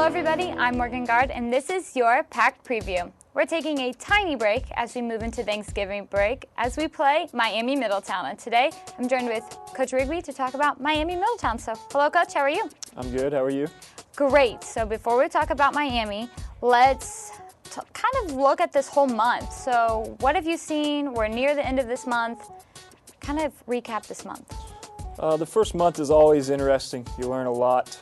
Hello everybody, I'm Morgan Gard and this is your Packed Preview. We're taking a tiny break as we move into Thanksgiving break as we play Miami Middletown. And today I'm joined with Coach Rigby to talk about Miami Middletown. So hello Coach, how are you? I'm good, how are you? Great. So before we talk about Miami, let's kind of look at this whole month. So what have you seen? We're near the end of this month. Kind of recap this month. The first month is always interesting. You learn a lot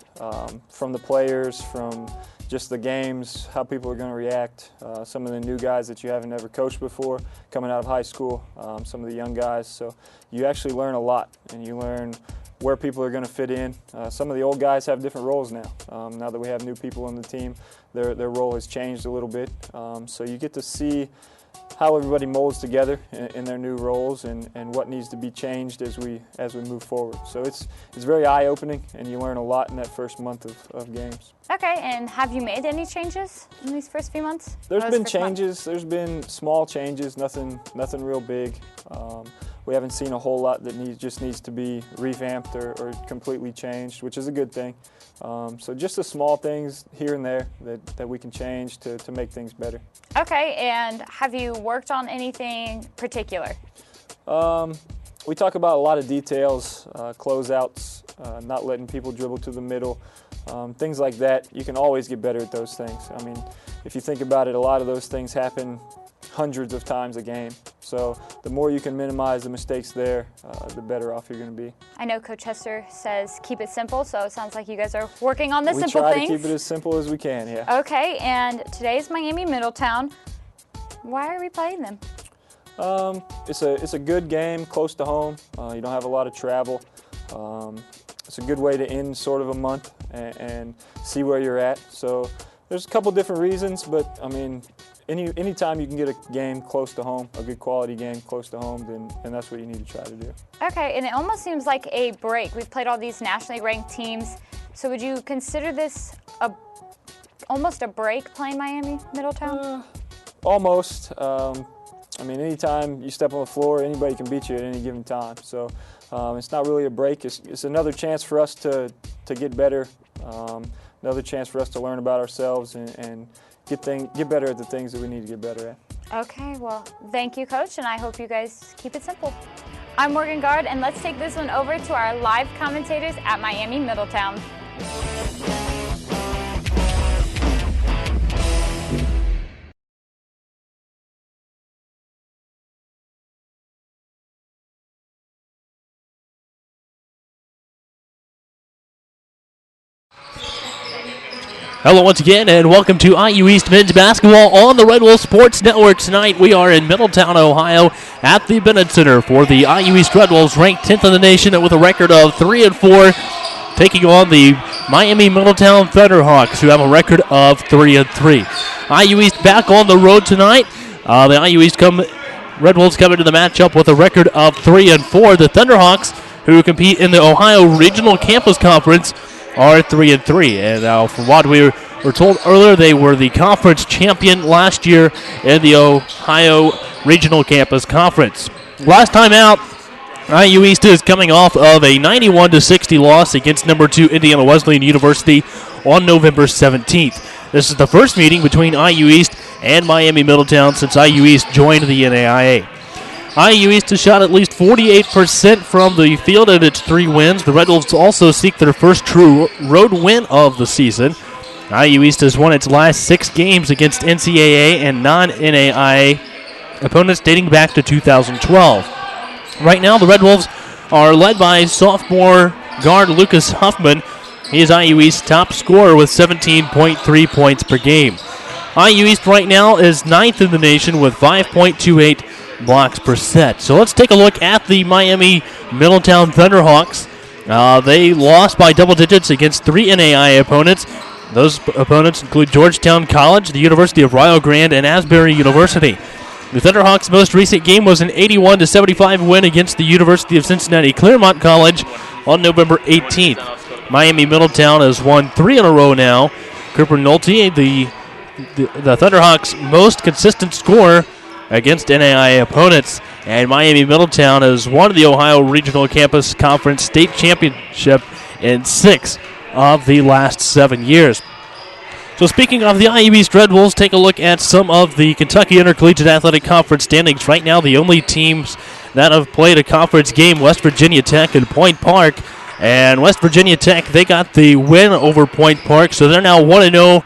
from the players, from just the games, how people are going to react, some of the new guys that you haven't ever coached before coming out of high school, some of the young guys. So you actually learn a lot, and you learn where people are going to fit in. Some of the old guys have different roles now. Now that we have new people on the team, their role has changed a little bit. So you get to see how everybody molds together in their new roles and what needs to be changed as we move forward. So it's very eye-opening, and you learn a lot in that first month of games. Okay, and have you made any changes in these first few months? There's been changes. There's been small changes, nothing real big. We haven't seen a whole lot that just needs to be revamped or completely changed, which is a good thing. So just the small things here and there that we can change to make things better. Okay, and have you worked on anything particular? We talk about a lot of details, closeouts, not letting people dribble to the middle, things like that. You can always get better at those things. I mean, if you think about it, a lot of those things happen hundreds of times a game. So the more you can minimize the mistakes there, the better off you're going to be. I know Coach Hester says keep it simple, so it sounds like you guys are working on the simple things. We try to keep it as simple as we can, yeah. Okay, and today's Miami Middletown. Why are we playing them? It's a good game, close to home. You don't have a lot of travel. It's a good way to end sort of a month and see where you're at. So there's a couple different reasons, but I mean, anytime you can get a game close to home, a good quality game close to home, then that's what you need to try to do. Okay, and it almost seems like a break. We've played all these nationally ranked teams. So would you consider this almost a break playing Miami Middletown? Almost. I mean, anytime you step on the floor, anybody can beat you at any given time. So it's not really a break. It's another chance for us to get better, another chance for us to learn about ourselves and get better at the things that we need to get better at. Okay, well, thank you, Coach, and I hope you guys keep it simple. I'm Morgan Gard, and let's take this one over to our live commentators at Miami Middletown. Hello once again, and welcome to IU East Men's Basketball on the Red Wolf Sports Network. Tonight we are in Middletown, Ohio at the Bennett Center for the IU East Red Wolves, ranked 10th in the nation with a record of 3-4, taking on the Miami Middletown Thunderhawks, who have a record of 3-3. IU East back on the road tonight. The IU East Red Wolves come into the matchup with a record of 3-4. The Thunderhawks, who compete in the Ohio Regional Campus Conference, are 3-3, and from what we were told earlier, they were the conference champion last year in the Ohio Regional Campus Conference. Last time out, IU East is coming off of a 91-60 loss against number 2 Indiana Wesleyan University on November 17th. This is the first meeting between IU East and Miami Middletown since IU East joined the NAIA. IU East has shot at least 48% from the field in its 3 wins. The Red Wolves also seek their first true road win of the season. IU East has won its last 6 games against NCAA and non-NAIA opponents dating back to 2012. Right now, the Red Wolves are led by sophomore guard Lucas Huffman. He is IU East's top scorer with 17.3 points per game. IU East right now is 9th in the nation with 5.28 blocks per set. So let's take a look at the Miami Middletown Thunderhawks. They lost by double digits against 3 NAIA opponents. Those opponents include Georgetown College, the University of Rio Grande, and Asbury University. The Thunderhawks' most recent game was an 81-75 win against the University of Cincinnati Claremont College on November 18th. Miami Middletown has won 3 in a row now. Cooper Nolte, the Thunderhawks' most consistent scorer against NAIA opponents, and Miami Middletown has won the Ohio Regional Campus Conference State Championship in 6 of the last 7 years. So speaking of the IU East Red Wolves, take a look at some of the Kentucky Intercollegiate Athletic Conference standings. Right now, the only teams that have played a conference game, West Virginia Tech and Point Park. And West Virginia Tech, they got the win over Point Park, so they're now 1-0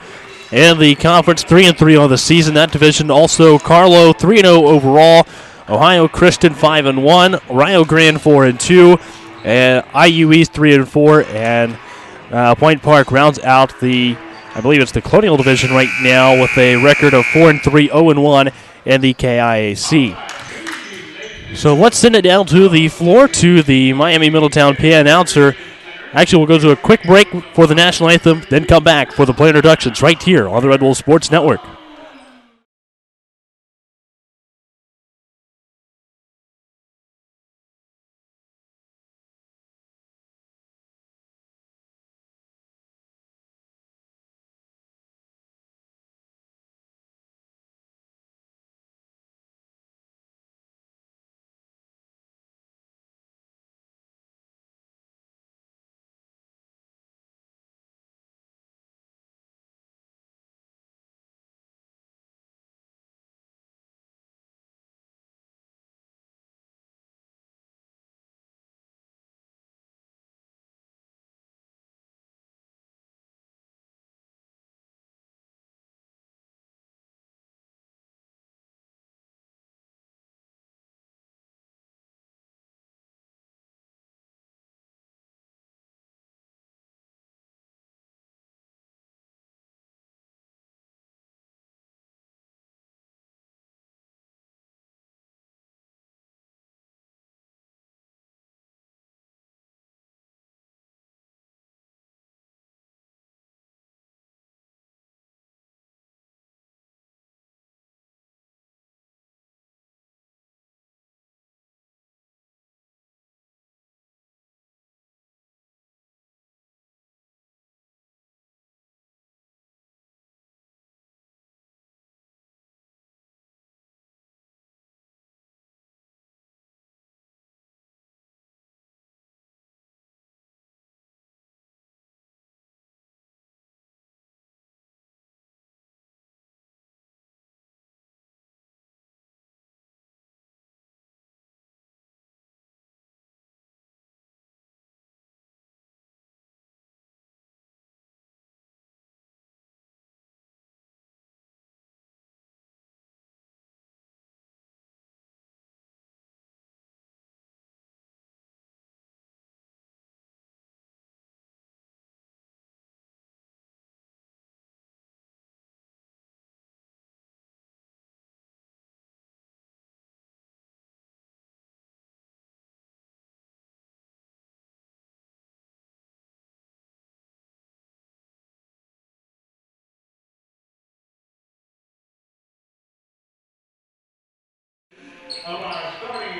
in the conference, 3-3 on the season. That division also, Carlo 3-0 overall, Ohio Christian 5-1, Rio Grande 4-2, and IU East 3-4, and Point Park rounds out the, I believe it's the Colonial Division right now, with a record of 4-3, 0-1 in the KIAC. So let's send it down to the floor to the Miami Middletown PA announcer. Actually, we'll go to a quick break for the national anthem, then come back for the player introductions right here on the Red Wolves Sports Network.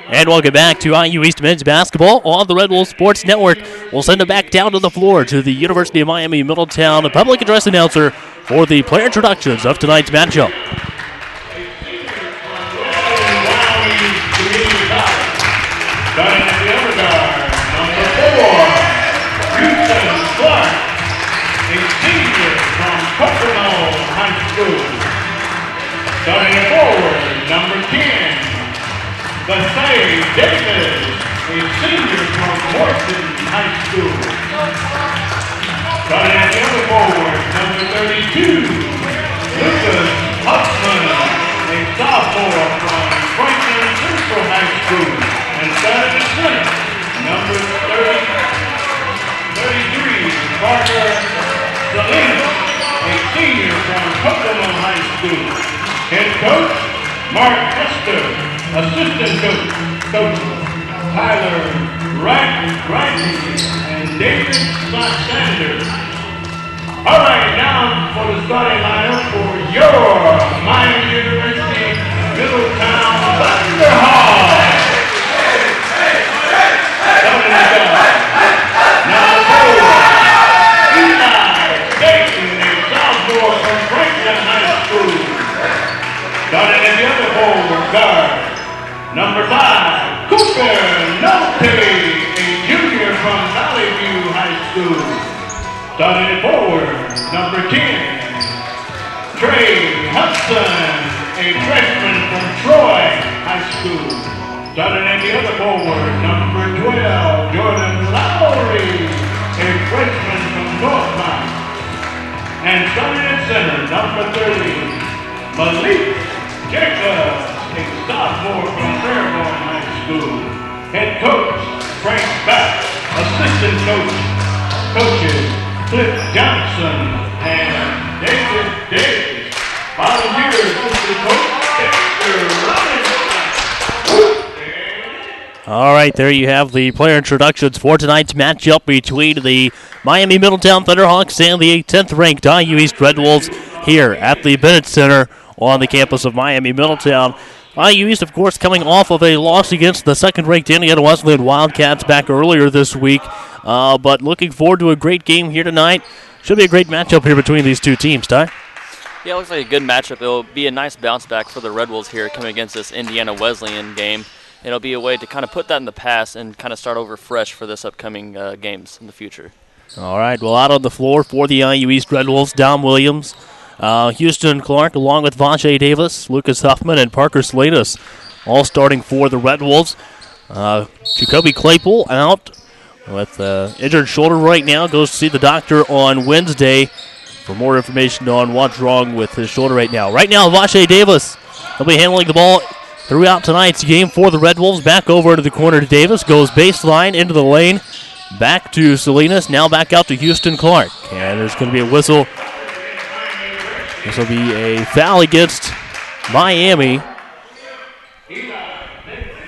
And welcome back to IU East Men's Basketball on the Red Wolves Sports Network. We'll send it back down to the floor to the University of Miami Middletown public address announcer for the player introductions of tonight's matchup. Starting at the other guard, number 4, Houston Clark, a senior from Pocono High School. Starting at forward, number 10, Basay Davis, a senior from Morton High School. Starting at the other forward, number 32, Lucas Huffman, a sophomore from Franklin Central High School. And starting at center, number 33, Parker Salinas, a senior from Pocono High School. Head coach, Mark Hester. Assistant coach, Tyler Rising and David Sanders. All right, now for the starting lineup for your Miami University Middletown Thunderhawks. Number 4, Eli Dayton, a sophomore from Franklin High School. Starting at the other forward guard, number 5, Cooper Nolte, a junior from Valley View High School. Starting at forward, number 10, Trey Hudson, a freshman from Troy High School. Starting in the other forward, number 12, Jordan Lowry, a freshman from Northmount. And starting at center, number 30, Malik Jacobs, a sophomore from Fairborn High School. Head coach, Frank Back. Assistant coaches, Cliff Johnson and David Davis. Volunteers, assistant coach, Dexter Robinson. All right, there you have the player introductions for tonight's matchup between the Miami Middletown Thunderhawks and the 10th-ranked IU East Red Wolves here at the Bennett Center on the campus of Miami Middletown. IU East, of course, coming off of a loss against the second-ranked Indiana Wesleyan Wildcats back earlier this week, but looking forward to a great game here tonight. Should be a great matchup here between these two teams, Ty. Yeah, it looks like a good matchup. It'll be a nice bounce back for the Red Wolves here coming against this Indiana Wesleyan game. It'll be a way to kind of put that in the past and kind of start over fresh for this upcoming games in the future. All right, well, out on the floor for the IU East Red Wolves, Dom Williams, Houston Clark, along with Vache Davis, Lucas Huffman, and Parker Salinas, all starting for the Red Wolves. Jacoby Claypool out with injured shoulder right now. Goes to see the doctor on Wednesday for more information on what's wrong with his shoulder right now. Right now, Vache Davis will be handling the ball throughout tonight's game for the Red Wolves. Back over into the corner to Davis. Goes baseline into the lane. Back to Salinas. Now back out to Houston Clark. And there's going to be a whistle. This will be a foul against Miami.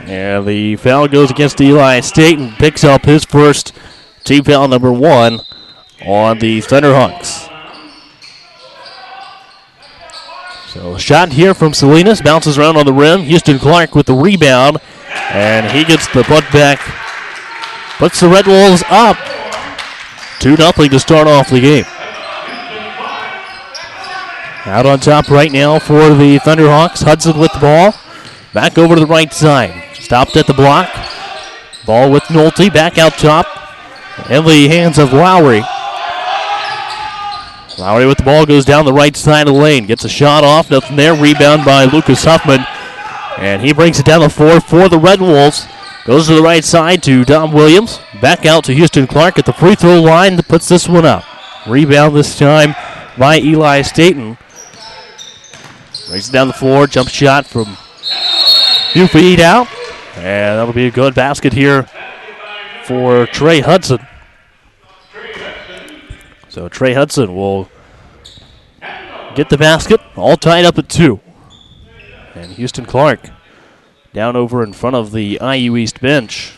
And the foul goes against Eli State and picks up his first team foul, number 1, on the Thunderhawks. So a shot here from Salinas, bounces around on the rim. Houston Clark with the rebound, and he gets the putt back. Puts the Red Wolves up 2-0 to start off the game. Out on top right now for the Thunderhawks. Hudson with the ball. Back over to the right side. Stopped at the block. Ball with Nolte. Back out top. In the hands of Lowry. Lowry with the ball goes down the right side of the lane. Gets a shot off. Nothing there. Rebound by Lucas Huffman. And he brings it down the floor for the Red Wolves. Goes to the right side to Dom Williams. Back out to Houston Clark at the free throw line. That puts this one up. Rebound this time by Eli Staten. Brings it down the floor. Jump shot from a few feet out. And that'll be a good basket here for Trey Hudson. So Trey Hudson will get the basket, all tied up at 2. And Houston Clark down over in front of the IU East bench.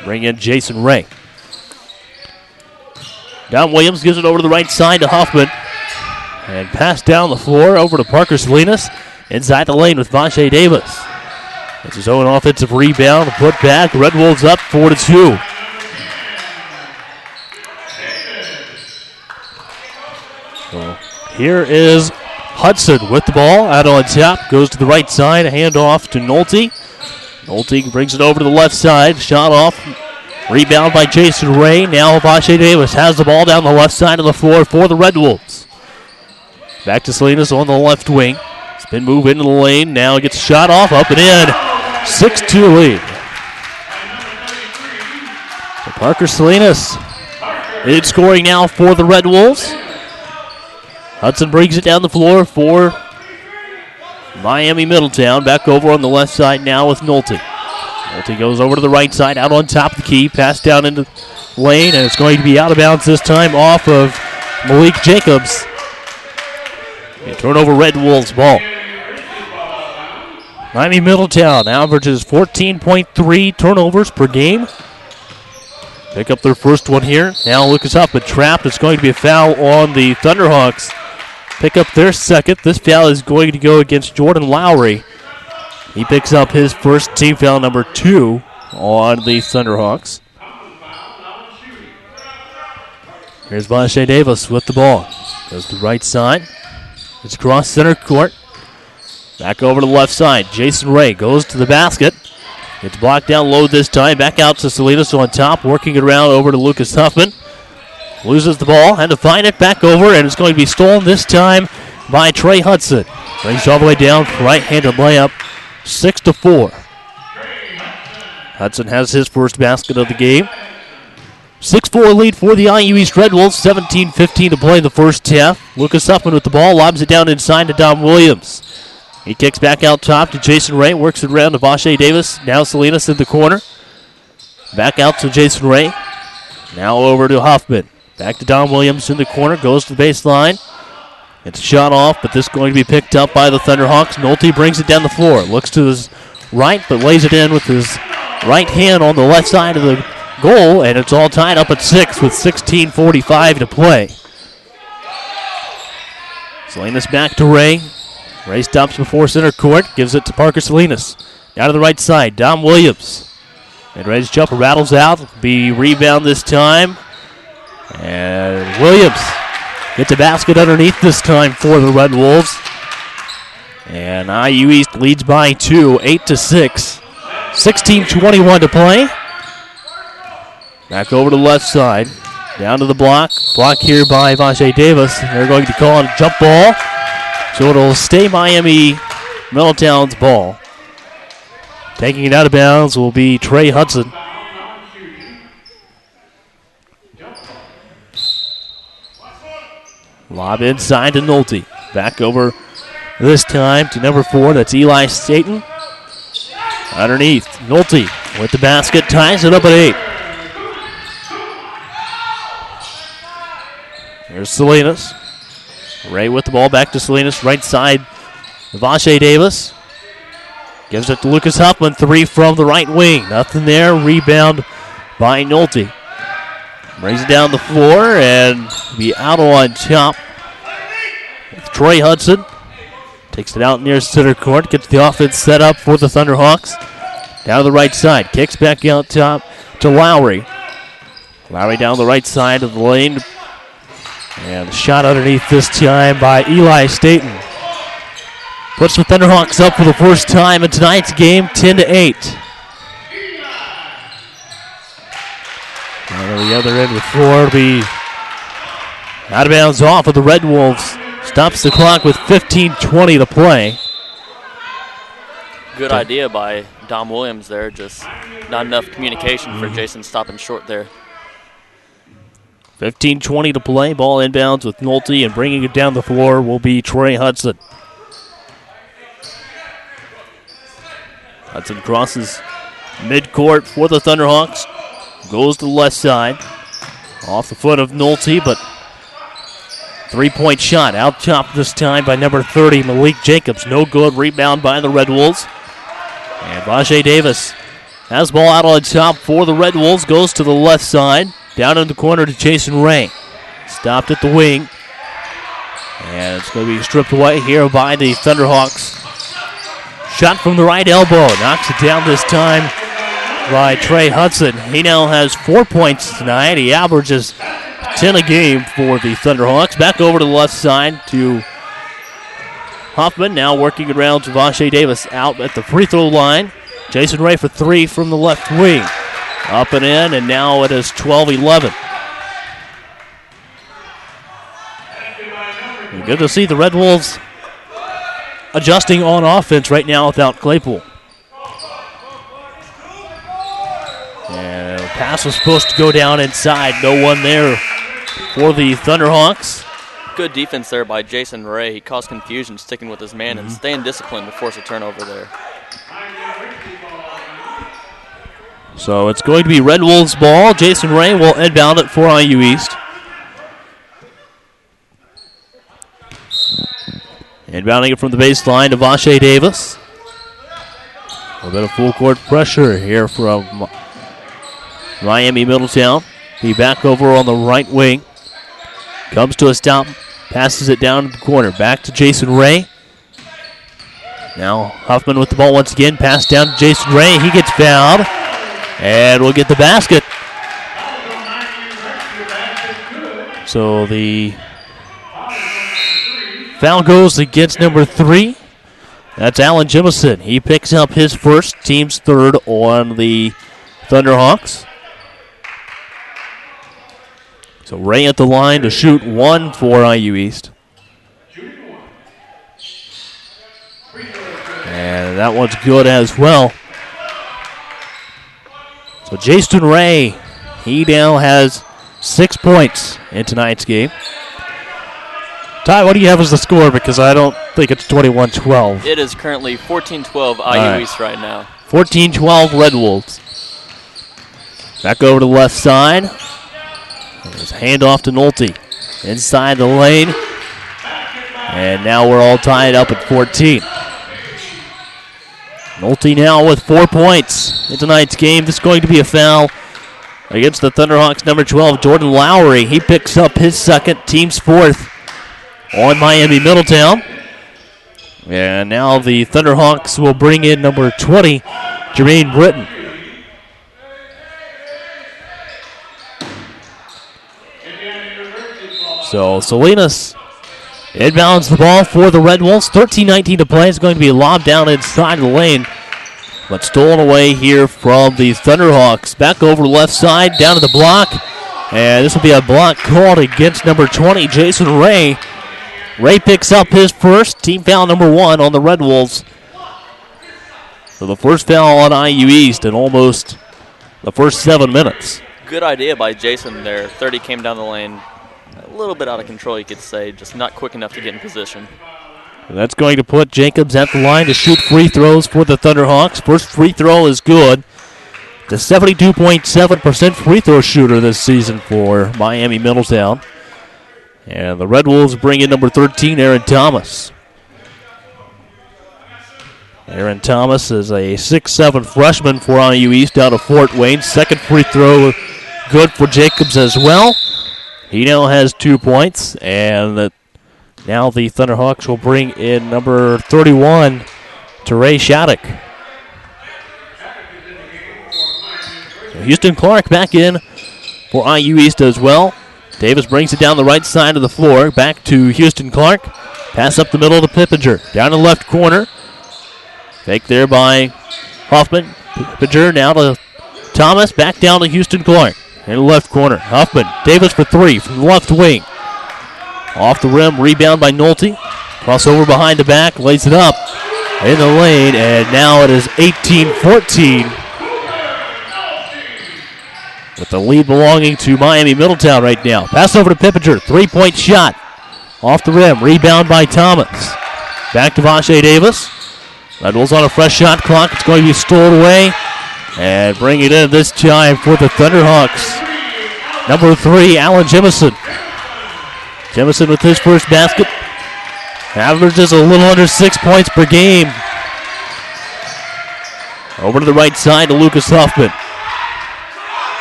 Bring in Jason Ray. Don Williams gives it over to the right side to Huffman. And pass down the floor over to Parker Salinas. Inside the lane with Vache Davis. It's his own offensive rebound. Put back. Red Wolves up 4-2. So here is Hudson with the ball. Out on top. Goes to the right side. A handoff to Nolte. Nolte brings it over to the left side. Shot off. Rebound by Jason Ray. Now Vache Davis has the ball down the left side of the floor for the Red Wolves. Back to Salinas on the left wing. Spin move into the lane. Now gets shot off. Up and in. 6-2 lead. So Parker Salinas lead scoring now for the Red Wolves. Hudson brings it down the floor for Miami Middletown. Back over on the left side now with Nolte. Nolte goes over to the right side, out on top of the key. Pass down into the lane, and it's going to be out of bounds this time off of Malik Jacobs. A turnover, Red Wolves ball. Miami Middletown averages 14.3 turnovers per game. Pick up their first one here. Now Lucas Huffman trapped. It's going to be a foul on the Thunderhawks. Pick up their second. This foul is going to go against Jordan Lowry. He picks up his first team foul, number 2, on the Thunderhawks. Here's Vache Davis with the ball. Goes to the right side. It's across center court. Back over to the left side. Jason Ray goes to the basket. It's blocked down low this time. Back out to Salinas on top. Working it around over to Lucas Huffman. Loses the ball, had to find it back over, and it's going to be stolen this time by Trey Hudson. Brings all the way down, right-handed layup, 6-4. Hudson has his first basket of the game. 6-4 lead for the IU East Red Wolves, 17-15 to play in the first half. Lucas Huffman with the ball, lobs it down inside to Dom Williams. He kicks back out top to Jason Ray, works it around to Vache Davis. Now Salinas in the corner. Back out to Jason Ray. Now over to Huffman. Back to Dom Williams in the corner, goes to the baseline. It's a shot off, but this is going to be picked up by the Thunderhawks. Nolte brings it down the floor. Looks to his right, but lays it in with his right hand on the left side of the goal, and it's all tied up at 6 with 16:45 to play. Salinas back to Ray. Ray stops before center court, gives it to Parker Salinas. Down to the right side, Dom Williams. And Ray's jumper rattles out. Be rebound this time. And Williams gets a basket underneath this time for the Red Wolves. And IU East leads by 2, 8-6. 16:21 to play. Back over to the left side. Down to the block. Block here by Vache Davis. They're going to call it a jump ball. So it'll stay Miami Middletown's ball. Taking it out of bounds will be Trey Hudson. Lob inside to Nolte. Back over this time to number 4. That's Eli Staten. Underneath, Nolte with the basket. Ties it up at 8. Here's Salinas. Ray with the ball back to Salinas. Right side, Vache Davis. Gives it to Lucas Huffman. 3 from the right wing. Nothing there. Rebound by Nolte. Brings it down the floor and be out on top. Trey Hudson takes it out near center court. Gets the offense set up for the Thunderhawks. Down to the right side. Kicks back out top to Lowry. Lowry down the right side of the lane. And a shot underneath this time by Eli Staten. Puts the Thunderhawks up for the first time in tonight's game, 10-8. And on the other end with 4 to be out of bounds off of the Red Wolves. Stops the clock with 15:20 to play. Good idea by Dom Williams there, just not enough communication for Jason stopping short there. 15:20 to play. Ball inbounds with Nolte, and bringing it down the floor will be Trey Hudson. Hudson crosses midcourt for the Thunderhawks. Goes to the left side. Off the foot of Nolte, but three-point shot out top this time by number 30, Malik Jacobs. No good. Rebound by the Red Wolves. And Vache Davis has the ball out on top for the Red Wolves. Goes to the left side. Down in the corner to Jason Ray. Stopped at the wing. And it's going to be stripped away here by the Thunderhawks. Shot from the right elbow. Knocks it down this time by Trey Hudson. He now has 4 points tonight. He averages 10 a game for the Thunderhawks. Back over to the left side to Hoffman. Now working around to Vache Davis out at the free throw line. Jason Ray for 3 from the left wing. Up and in, and now it is 12-11. Good to see the Red Wolves adjusting on offense right now without Claypool. And the pass was supposed to go down inside. No one there for the Thunderhawks. Good defense there by Jason Ray. He caused confusion sticking with his man and staying disciplined to force a turnover there. So it's going to be Red Wolves ball. Jason Ray will inbound it for IU East. Inbounding it from the baseline to Vache Davis. A little bit of full court pressure here from Miami Middletown. He back over on the right wing. Comes to a stop. Passes it down to the corner. Back to Jason Ray. Now Huffman with the ball once again. Pass down to Jason Ray. He gets fouled. And we'll get the basket. So the foul goes against number 3. That's Alan Jemison. He picks up his first, team's third on the Thunderhawks. So Ray at the line to shoot one for IU East. And that one's good as well. So Jason Ray, he now has 6 points in tonight's game. Ty, what do you have as the score? Because I don't think it's 21-12. It is currently 14-12 IU East right now. 14-12 Red Wolves. Back over to the left side. There's a handoff to Nolte. Inside the lane. And now we're all tied up at 14. Nolte now with 4 points in tonight's game. This is going to be a foul against the Thunderhawks, number 12, Jordan Lowry. He picks up his second, team's fourth on Miami Middletown. And now the Thunderhawks will bring in number 20, Jermaine Britton. So Salinas inbounds the ball for the Red Wolves. 13-19 to play. It's going to be lobbed down inside the lane, but stolen away here from the Thunderhawks. Back over the left side, down to the block. And this will be a block called against number 20, Jason Ray. Ray picks up his first, team foul number 1 on the Red Wolves. So the first foul on IU East in almost the first 7 minutes. Good idea by Jason there. 30 came down the lane. A little bit out of control, you could say, just not quick enough to get in position. And that's going to put Jacobs at the line to shoot free throws for the Thunderhawks. First free throw is good. The 72.7% free throw shooter this season for Miami Middletown. And the Red Wolves bring in number 13, Aaron Thomas. Aaron Thomas is a 6'7 freshman for IU East out of Fort Wayne. Second free throw good for Jacobs as well. He now has 2 points, and now the Thunderhawks will bring in number 31, Teray Shattuck. Houston Clark back in for IU East as well. Davis brings it down the right side of the floor. Back to Houston Clark. Pass up the middle to Pippinger. Down to the left corner. Fake there by Hoffman. Pippinger now to Thomas. Back down to Houston Clark. In the left corner. Huffman. Davis for 3 from the left wing. Off the rim. Rebound by Nolte. Crossover behind the back. Lays it up in the lane. And now it is 18-14. With the lead belonging to Miami Middletown right now. Pass over to Pippinger. 3-point shot. Off the rim. Rebound by Thomas. Back to Vache Davis. Red Wolves on a fresh shot clock. It's going to be stolen away. And bring it in this time for the Thunderhawks. Number 3, Alan Jemison. Jemison with his first basket. Averages a little under 6 points per game. Over to the right side to Lucas Huffman.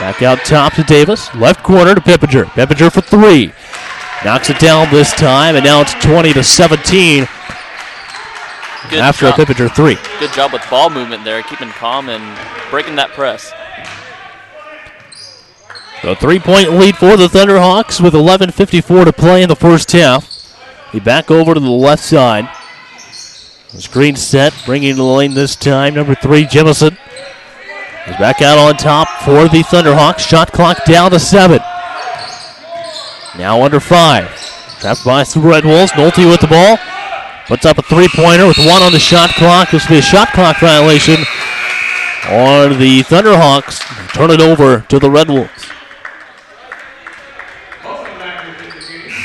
Back out top to Davis. Left corner to Pippinger. Pippinger for 3. Knocks it down this time, and now it's 20-17. Good after job. a Pippinger 3. Good job with ball movement there, keeping calm and breaking that press. The 3-point lead for the Thunderhawks with 11:54 to play in the first half. He back over to the left side. The screen set, bringing to the lane this time, number 3, Jemison. He's back out on top for the Thunderhawks. Shot clock down to 7. Now under 5. Trapped by the Red Wolves. Nolte with the ball. Puts up a 3-pointer with 1 on the shot clock. This will be a shot clock violation on the Thunderhawks. Turn it over to the Red Wolves.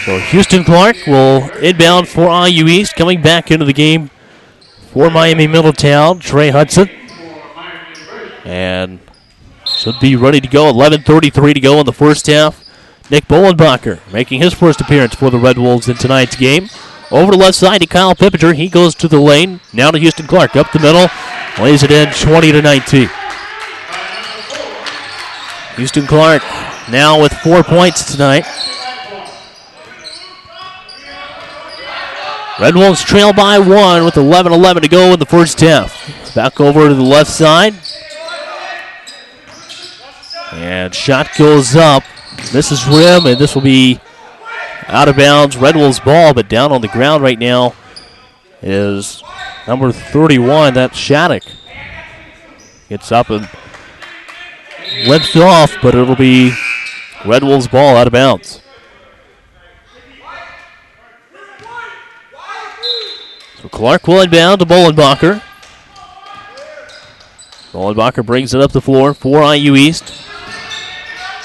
So Houston Clark will inbound for IU East. Coming back into the game for Miami Middletown, Trey Hudson. And should be ready to go. 11:33 to go in the first half. Nick Bolenbacher making his first appearance for the Red Wolves in tonight's game. Over the left side to Kyle Pippinger. He goes to the lane. Now to Houston Clark. Up the middle. Lays it in 20-19. Houston Clark now with 4 points tonight. Red Wolves trail by 1 with 11:11 to go in the first half. Back over to the left side. And shot goes up. Misses rim, and this will be out of bounds. Red Wolves ball, but down on the ground right now is number 31. That's Shattuck. Gets up and limps off, but it'll be Red Wolves ball out of bounds. So Clark will inbound to Bolenbacher. Bolenbacher brings it up the floor for IU East.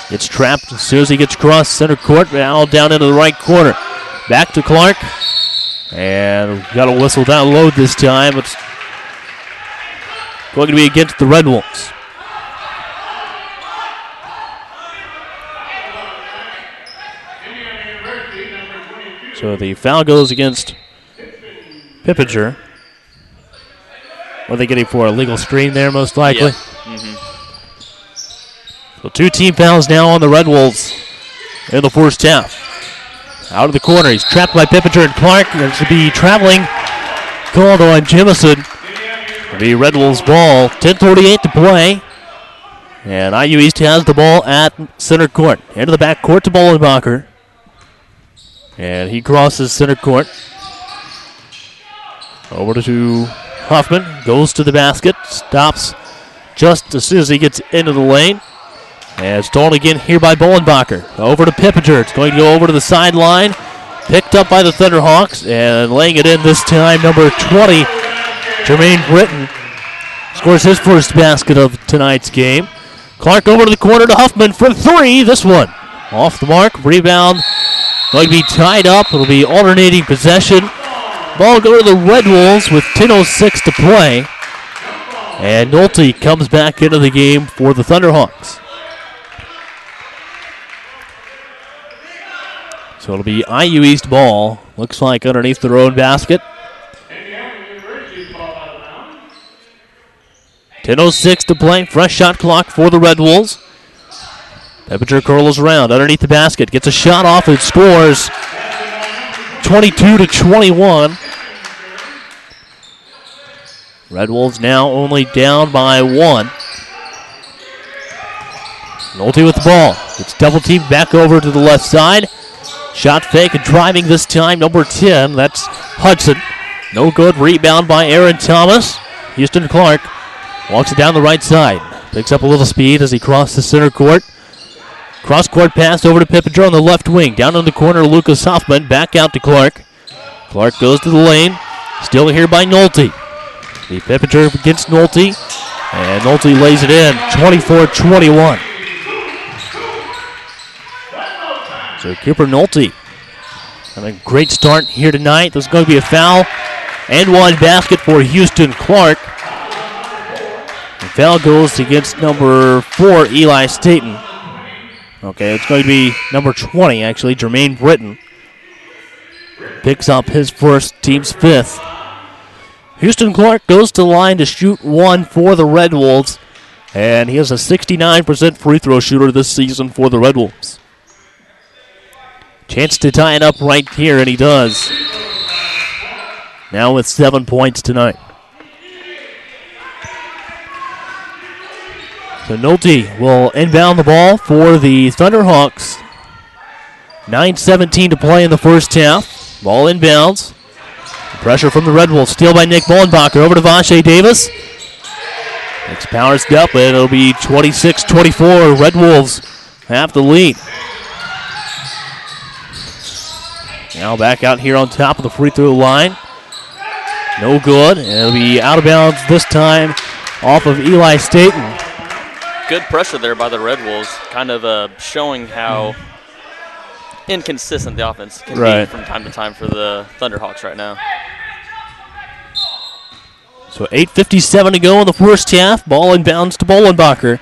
Gets trapped as soon as he gets across center court. Now down into the right corner. Back to Clark. And got a whistle down low this time. It's going to be against the Red Wolves. So the foul goes against Pippinger. What are they getting for? A legal screen there, most likely? Yeah. Mm-hmm. So 2 team fouls now on the Red Wolves in the first half. Out of the corner. He's trapped by Pippinger and Clark. There should be traveling called on Jemison. The Red Wolves ball. 10:38 to play. And IU East has the ball at center court. Into the back court to Bolenbacher. And he crosses center court. Over to Huffman. Goes to the basket. Stops just as soon as he gets into the lane. And stolen again here by Bolenbacher. Over to Pippinger. It's going to go over to the sideline. Picked up by the Thunderhawks. And laying it in this time, number 20, Jermaine Britton. Scores his first basket of tonight's game. Clark over to the corner to Huffman for 3. This one off the mark. Rebound going to be tied up. It'll be alternating possession. Ball go to the Red Wolves with 10:06 to play. And Nolte comes back into the game for the Thunderhawks. So it'll be IU East ball. Looks like underneath their own basket. 10:06 to play. Fresh shot clock for the Red Wolves. Pippinger curls around underneath the basket. Gets a shot off and scores. 22-21. Red Wolves now only down by 1. Nolte with the ball. It's double teamed back over to the left side. Shot fake and driving this time, number 10. That's Hudson. No good. Rebound by Aaron Thomas. Houston Clark walks it down the right side. Picks up a little speed as he crosses center court. Cross court pass over to Pippinger on the left wing. Down in the corner, Lucas Hoffman. Back out to Clark. Clark goes to the lane. Still here by Nolte. The Pippinger against Nolte. And Nolte lays it in. 24-21. So Cooper Nolte having a great start here tonight. There's going to be a foul and one basket for Houston Clark. The foul goes against number 4, Eli Staten. Okay, it's going to be number 20, actually, Jermaine Britton. Picks up his first, team's 5th. Houston Clark goes to the line to shoot 1 for the Red Wolves. And he is a 69% free throw shooter this season for the Red Wolves. Chance to tie it up right here, and he does. Now with 7 points tonight. So Nolte will inbound the ball for the Thunderhawks. 9:17 to play in the first half. Ball inbounds. Pressure from the Red Wolves. Steal by Nick Bolenbacher. Over to Vache Davis. It's powers up, and it'll be 26-24. Red Wolves have the lead. Now back out here on top of the free throw line. No good. And it'll be out of bounds this time off of Eli Staten. Good pressure there by the Red Wolves, kind of showing how inconsistent the offense can be from time to time for the Thunderhawks right now. So 8:57 to go in the first half. Ball inbounds to Bolenbacher.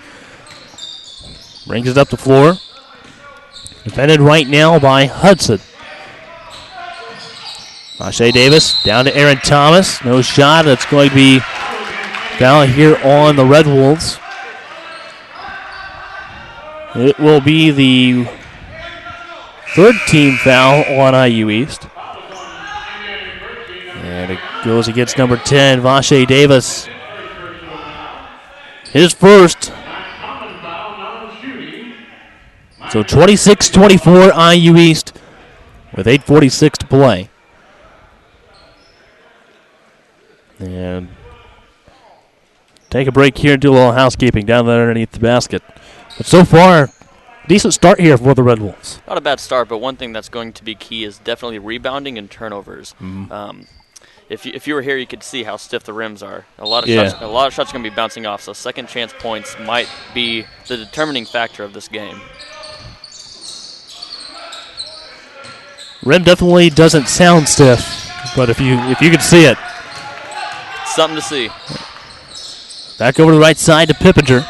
Brings it up the floor. Defended right now by Hudson. Vache Davis down to Aaron Thomas. No shot. It's going to be foul here on the Red Wolves. It will be the 3rd team foul on IU East. And it goes against number 10, Vache Davis. His first. So 26-24 IU East with 8:46 to play. And take a break here and do a little housekeeping down there underneath the basket. But so far, decent start here for the Red Wolves. Not a bad start, but one thing that's going to be key is definitely rebounding and turnovers. If you were here, you could see how stiff the rims are. A lot of shots are going to be bouncing off, so second chance points might be the determining factor of this game. Rim definitely doesn't sound stiff, but if you could see it. Something to see. Back over to the right side to Pippinger.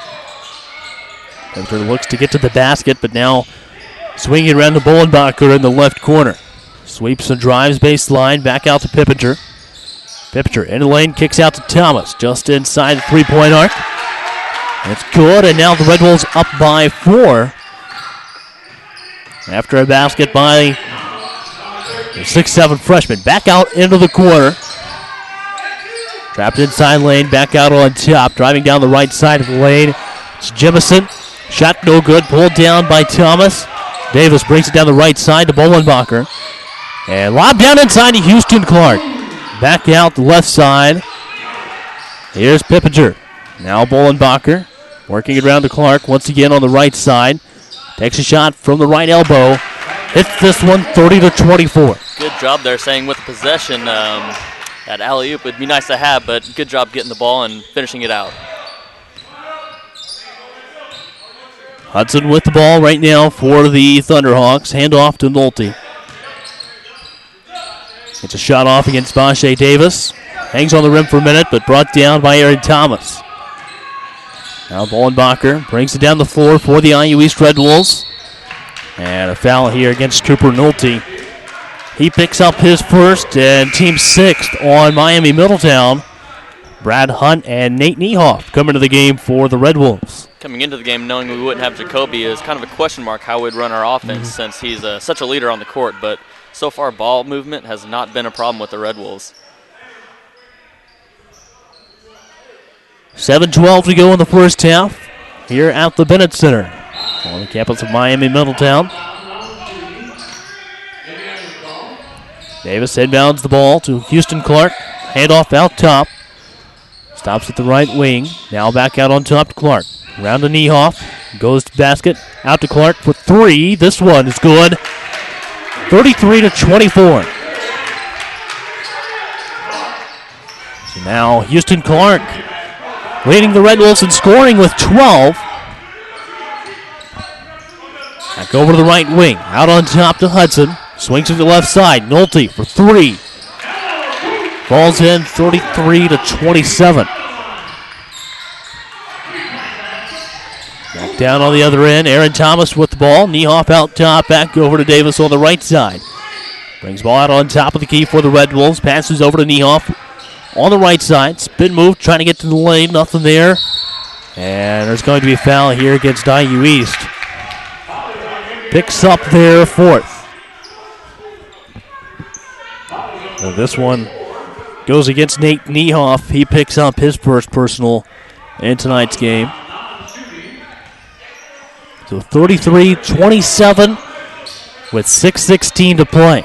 Pippinger looks to get to the basket, but now swinging around to Bolenbacher in the left corner. Sweeps and drives baseline, back out to Pippinger. Pippinger in the lane, kicks out to Thomas, just inside the three-point arc. It's good, and now the Red Wolves up by 4. After a basket by the 6'7" freshman. Back out into the corner. Trapped inside lane, back out on top. Driving down the right side of the lane. It's Jemison. Shot no good, pulled down by Thomas. Davis brings it down the right side to Bolenbacher. And lob down inside to Houston Clark. Back out the left side. Here's Pippinger. Now Bolenbacher working it around to Clark once again on the right side. Takes a shot from the right elbow. Hits this one 30-24. Good job there saying with possession. That alley-oop would be nice to have, but good job getting the ball and finishing it out. Hudson with the ball right now for the Thunderhawks. Handoff to Nolte. Gets a shot off against Vache Davis. Hangs on the rim for a minute, but brought down by Aaron Thomas. Now Bolenbacher brings it down the floor for the IU East Red Wolves. And a foul here against Cooper Nolte. He picks up his first and team 6th on Miami Middletown. Brad Hunt and Nate Niehoff coming to the game for the Red Wolves. Coming into the game knowing we wouldn't have Jacoby is kind of a question mark how we'd run our offense since he's such a leader on the court, but so far ball movement has not been a problem with the Red Wolves. 7:12 to go in the first half here at the Bennett Center on the campus of Miami Middletown. Davis inbounds the ball to Houston Clark. Handoff out top. Stops at the right wing. Now back out on top to Clark. Round to Niehoff. Goes to basket. Out to Clark for 3. This one is good. 33-24. So now Houston Clark leading the Red Wolves in scoring with 12. Back over to the right wing. Out on top to Hudson. Swings to the left side. Nolte for 3. Falls in 33-27. Back down on the other end. Aaron Thomas with the ball. Niehoff out top. Back over to Davis on the right side. Brings ball out on top of the key for the Red Wolves. Passes over to Niehoff on the right side. Spin move. Trying to get to the lane. Nothing there. And there's going to be a foul here against IU East. Picks up their 4th. Now this one goes against Nate Niehoff. He picks up his first personal in tonight's game. So 33-27 with 6:16 to play.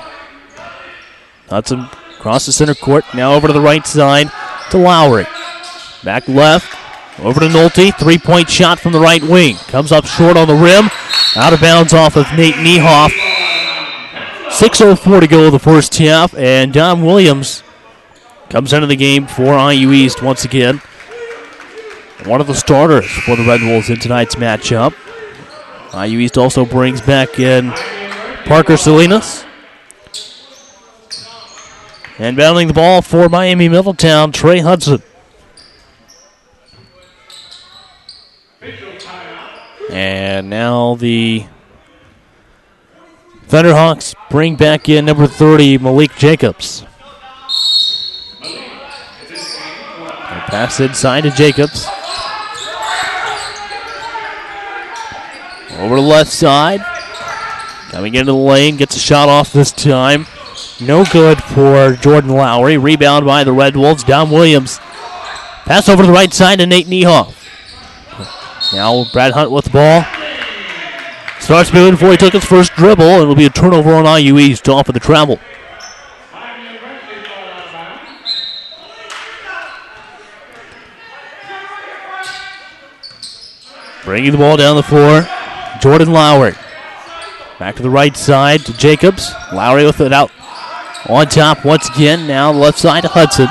Hudson across the center court. Now over to the right side to Lowry. Back left. Over to Nolte. 3-point shot from the right wing. Comes up short on the rim. Out of bounds off of Nate Niehoff. 6:04 to go in the first half, and Don Williams comes into the game for IU East once again. One of the starters for the Red Wolves in tonight's matchup. IU East also brings back in Parker Salinas. And battling the ball for Miami Middletown, Trey Hudson. And now the Thunderhawks bring back in number 30, Malik Jacobs. And pass inside to Jacobs. Over the left side. Coming into the lane, gets a shot off this time. No good for Jordan Lowry. Rebound by the Red Wolves. Don Williams. Pass over to the right side to Nate Niehoff. Now Brad Hunt with the ball. Starts moving before he took his first dribble. It'll be a turnover on IU East off of the travel. Bringing the ball down the floor. Jordan Lowry. Back to the right side to Jacobs. Lowry with it out on top once again. Now left side to Hudson.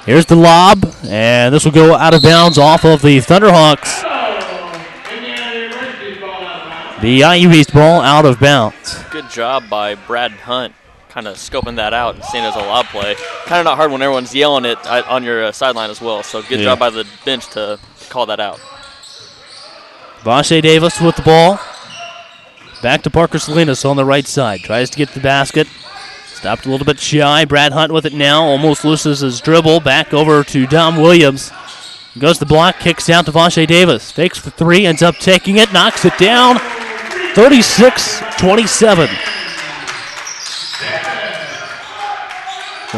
Here's the lob, and this will go out of bounds off of the Thunderhawks. The IU East ball out of bounds. Good job by Brad Hunt, kind of scoping that out and seeing it as a lob play. Kind of not hard when everyone's yelling it on your sideline as well. So good job by the bench to call that out. Vache Davis with the ball. Back to Parker Salinas on the right side. Tries to get the basket. Stopped a little bit shy. Brad Hunt with it now. Almost loses his dribble. Back over to Dom Williams. Goes the block. Kicks down to Vache Davis. Fakes for three. Ends up taking it. Knocks it down. 36-27.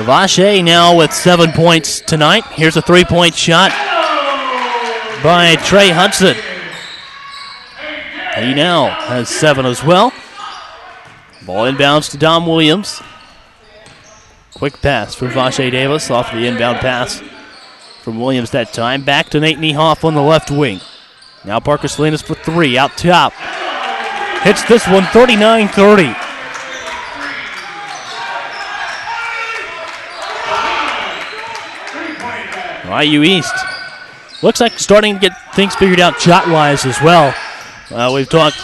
Vache now with 7 points tonight. Here's a three-point shot by Trey Hudson. He now has 7 as well. Ball inbounds to Dom Williams. Quick pass from Vache Davis off the inbound pass from Williams that time. Back to Nate Niehoff on the left wing. Now Parker Salinas for three out top. Hits this one 39-30. IU East looks like starting to get things figured out shot-wise as well. We've talked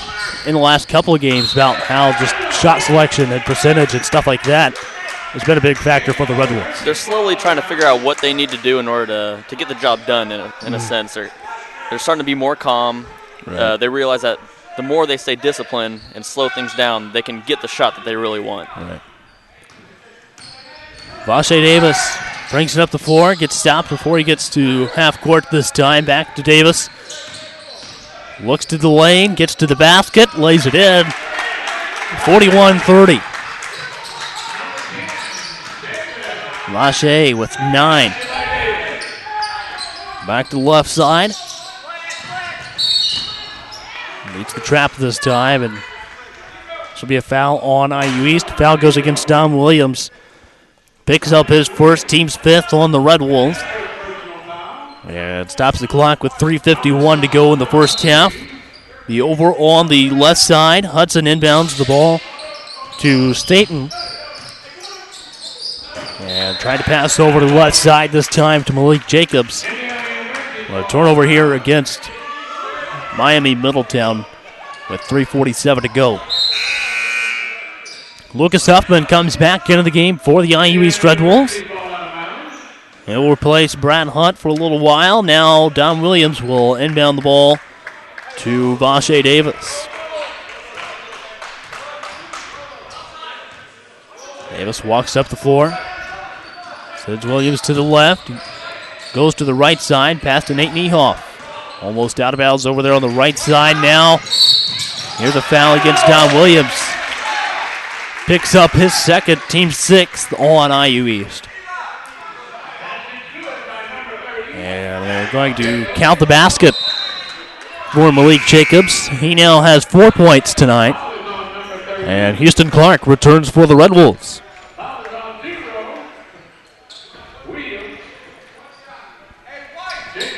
in the last couple of games about how just shot selection and percentage and stuff like that has been a big factor for the Red Wolves. They're slowly trying to figure out what they need to do in order to get the job done in a sense. They're starting to be more calm. Right. They realize that the more they stay disciplined and slow things down, they can get the shot that they really want. Right. Vache Davis brings it up the floor, gets stopped before he gets to half court this time. Back to Davis. Looks to the lane, gets to the basket, lays it in. 41-30. Vache with 9. Back to the left side. Meets the trap this time, and this will be a foul on IU East. Foul goes against Dom Williams. Picks up his first, team's 5th on the Red Wolves. And stops the clock with 3:51 to go in the first half. The over on the left side. Hudson inbounds the ball to Staten. And trying to pass over to the left side this time to Malik Jacobs. A turnover here against Miami Middletown with 3:47 to go. Lucas Huffman comes back into the game for the IU East Red Wolves. He'll replace Brad Hunt for a little while. Now Don Williams will inbound the ball to Vache Davis. Davis walks up the floor. Sends Williams to the left. Goes to the right side. Pass to Nate Niehoff. Almost out of bounds over there on the right side now. Here's a foul against Don Williams. Picks up his second, team 6th on IU East. And they're going to count the basket for Malik Jacobs. He now has 4 points tonight. And Houston Clark returns for the Red Wolves.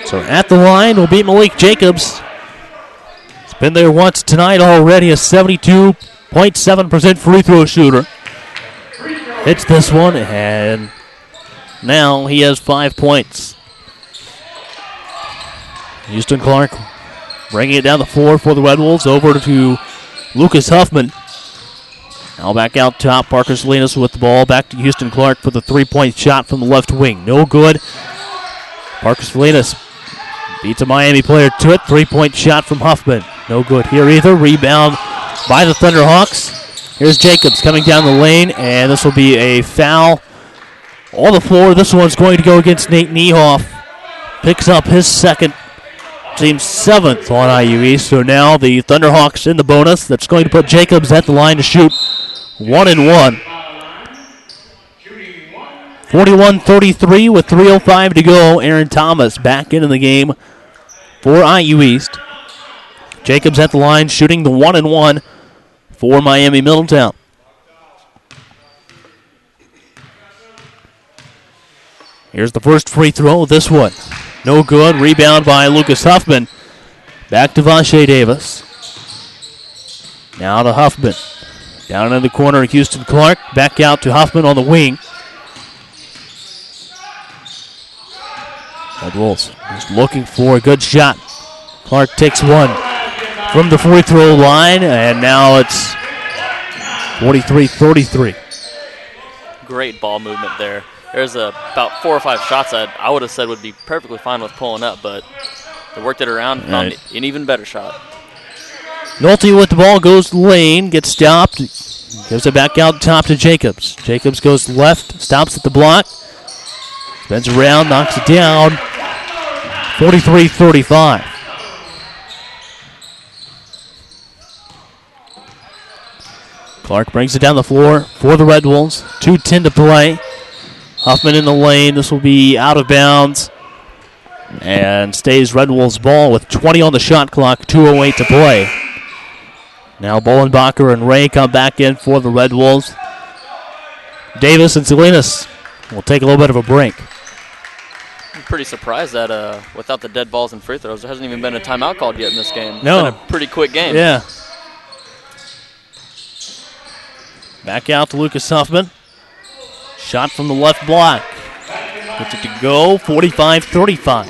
So at the line will be Malik Jacobs. He's been there once tonight already, a 72.7% free throw shooter. Hits this one, and now he has 5 points. Houston Clark bringing it down the floor for the Red Wolves over to Lucas Huffman. Now back out top, Parker Salinas with the ball. Back to Houston Clark for the three-point shot from the left wing. No good. Parker Salinas beats a Miami player to it. Three-point shot from Huffman. No good here either. Rebound by the Thunderhawks. Here's Jacobs coming down the lane, and this will be a foul on the floor. This one's going to go against Nate Niehoff. Picks up his second, team 7th on IU East. So now the Thunderhawks in the bonus. That's going to put Jacobs at the line to shoot 1 and 1. 41-33 with 3:05 to go. Aaron Thomas back into the game for IU East. Jacobs at the line shooting the 1 and 1 for Miami Middletown. Here's the first free throw. This one, no good. Rebound by Lucas Huffman. Back to Vache Davis. Now to Huffman. Down in the corner, Houston Clark. Back out to Huffman on the wing. Red Wolves just looking for a good shot. Clark takes one from the free throw line, and now it's 43-33. Great ball movement there. There's about 4 or 5 shots that I would have said would be perfectly fine with pulling up, but they worked it around, found an even better shot. Nolte with the ball, goes to the lane, gets stopped, gives it back out top to Jacobs. Jacobs goes left, stops at the block, spins around, knocks it down, 43-35. Clark brings it down the floor for the Red Wolves, 2:10 to play. Huffman in the lane, this will be out of bounds, and stays Red Wolves ball with 20 on the shot clock, 2:08 to play. Now Bolenbacher and Ray come back in for the Red Wolves. Davis and Salinas will take a little bit of a break. I'm pretty surprised that without the dead balls and free throws, there hasn't even been a timeout called yet in this game. No. It's been a pretty quick game. Yeah. Back out to Lucas Huffman. Shot from the left block. Gets it to go, 45-35.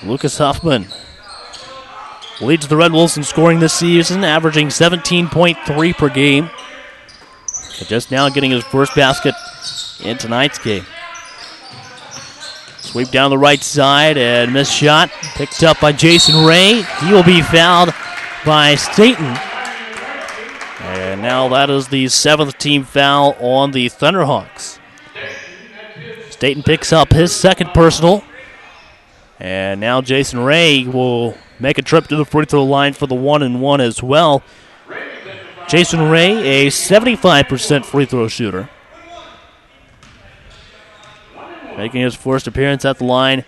Lucas Huffman leads the Red Wolves in scoring this season, averaging 17.3 per game. But just now getting his first basket in tonight's game. Sweep down the right side and missed shot. Picked up by Jason Ray. He will be fouled by Staten. And now that is the 7th team foul on the Thunderhawks. Staten picks up his second personal. And now Jason Ray will make a trip to the free throw line for the 1-and-1 as well. Jason Ray, a 75% free throw shooter. Making his first appearance at the line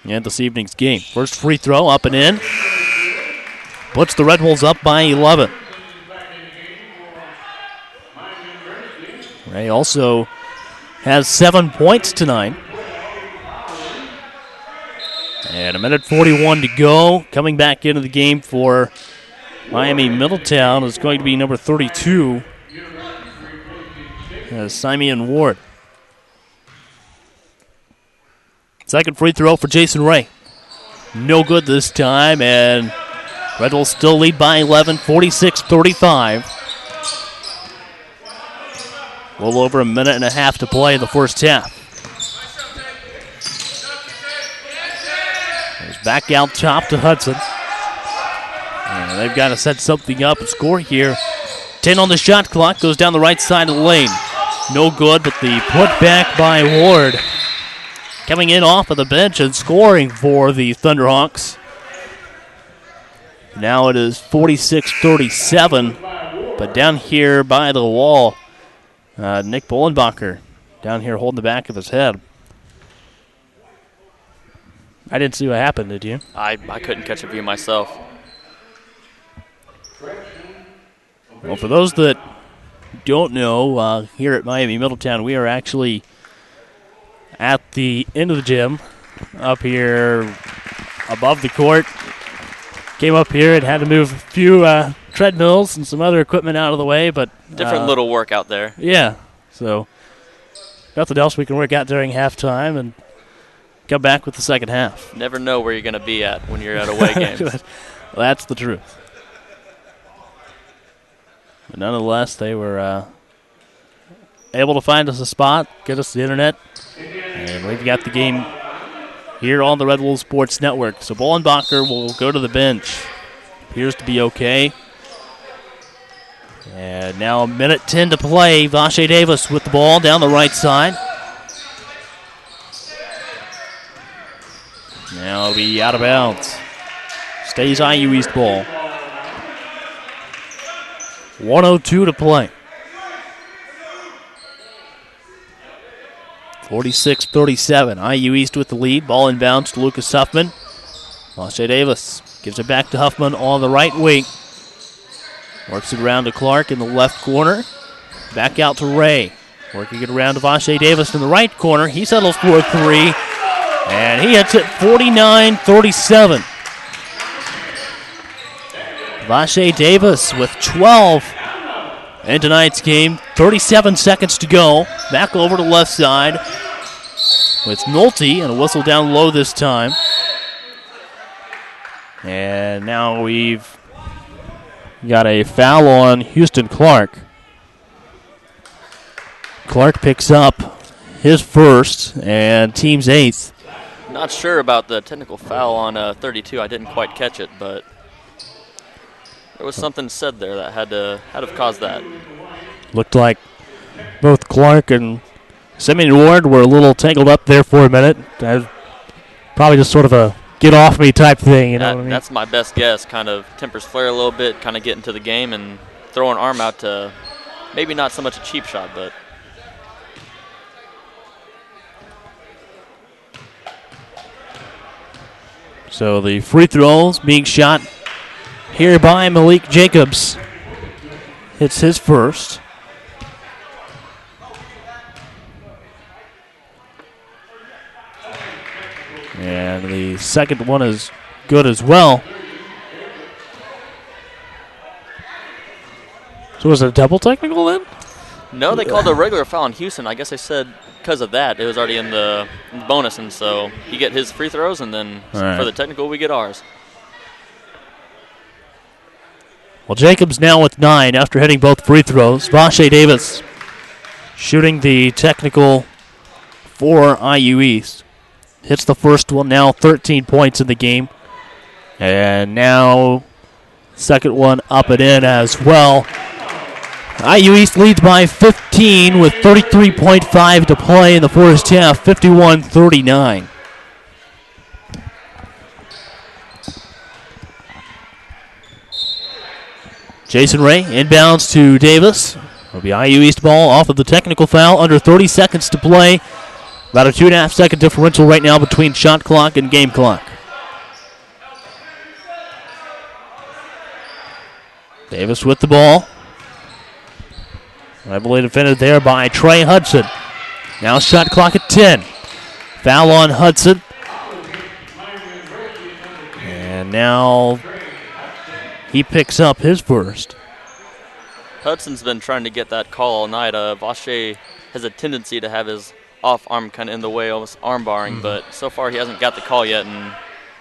in this evening's game. First free throw up and in. Puts the Red Wolves up by 11. Ray also has 7 points tonight. And 1:41 to go. Coming back into the game for Miami Middletown is going to be number 32, Simeon Ward. Second free throw for Jason Ray. No good this time, and Red Wolves still lead by 11, 46-35. A little over a minute and a half to play in the first half. There's back out top to Hudson. And they've got to set something up and score here. 10 on the shot clock, goes down the right side of the lane. No good, but the put back by Ward. Coming in off of the bench and scoring for the Thunderhawks. Now it is 46-37, but down here by the wall, Nick Bolenbacher down here holding the back of his head. I didn't see what happened, did you? I couldn't catch a view myself. Well, for those that don't know, here at Miami Middletown, we are actually at the end of the gym up here above the court. Came up here and had to move a few treadmills and some other equipment out of the way, but Different little workout there. Yeah, so nothing else we can work out during halftime and come back with the second half. Never know where you're going to be at when you're at away games. That's the truth. But nonetheless, they were able to find us a spot, get us the internet, and we've got the game here on the Red Wolves Sports Network. So Bolenbacher will go to the bench. Appears to be okay. And now a minute 10 to play. Vache Davis with the ball down the right side. Now it'll be out of bounds. Stays IU East ball. 1:02 to play. 46-37. IU East with the lead. Ball inbounds to Lucas Huffman. Vache Davis gives it back to Huffman on the right wing. Works it around to Clark in the left corner. Back out to Ray. Working it around to Vache Davis in the right corner. He settles for a three. And he hits it 49-37. Vache Davis with 12 in tonight's game. 37 seconds to go. Back over to left side with Nolte, and a whistle down low this time. And now we've got a foul on Houston Clark. Clark picks up his first and team's 8th. Not sure about the technical foul on 32. I didn't quite catch it, but there was something said there that had to have caused that. Looked like both Clark and Simeon Ward were a little tangled up there for a minute. Probably just sort of a get off me type thing, you know what I mean? That's my best guess. Kind of tempers flare a little bit, kind of get into the game and throw an arm out to maybe not so much a cheap shot, but. So the free throws being shot here by Malik Jacobs. Hits his first. And the second one is good as well. So was it a double technical then? No, they called a regular foul on Houston. I guess they said because of that, it was already in the bonus, and so he get his free throws, and then for the technical, we get ours. Well, Jacobs now with 9 after hitting both free throws. Vache Davis shooting the technical for IU East. Hits the first one, now 13 points in the game. And now second one up and in as well. IU East leads by 15 with 33.5 to play in the first half, 51-39. Jason Ray inbounds to Davis. It'll be IU East ball off of the technical foul. Under 30 seconds to play. About a 2.5 second differential right now between shot clock and game clock. Davis with the ball. I believe defended there by Trey Hudson. Now shot clock at 10. Foul on Hudson. And now he picks up his first. Hudson's been trying to get that call all night. Vache has a tendency to have his off arm kind of in the way, almost arm barring, but so far he hasn't got the call yet, and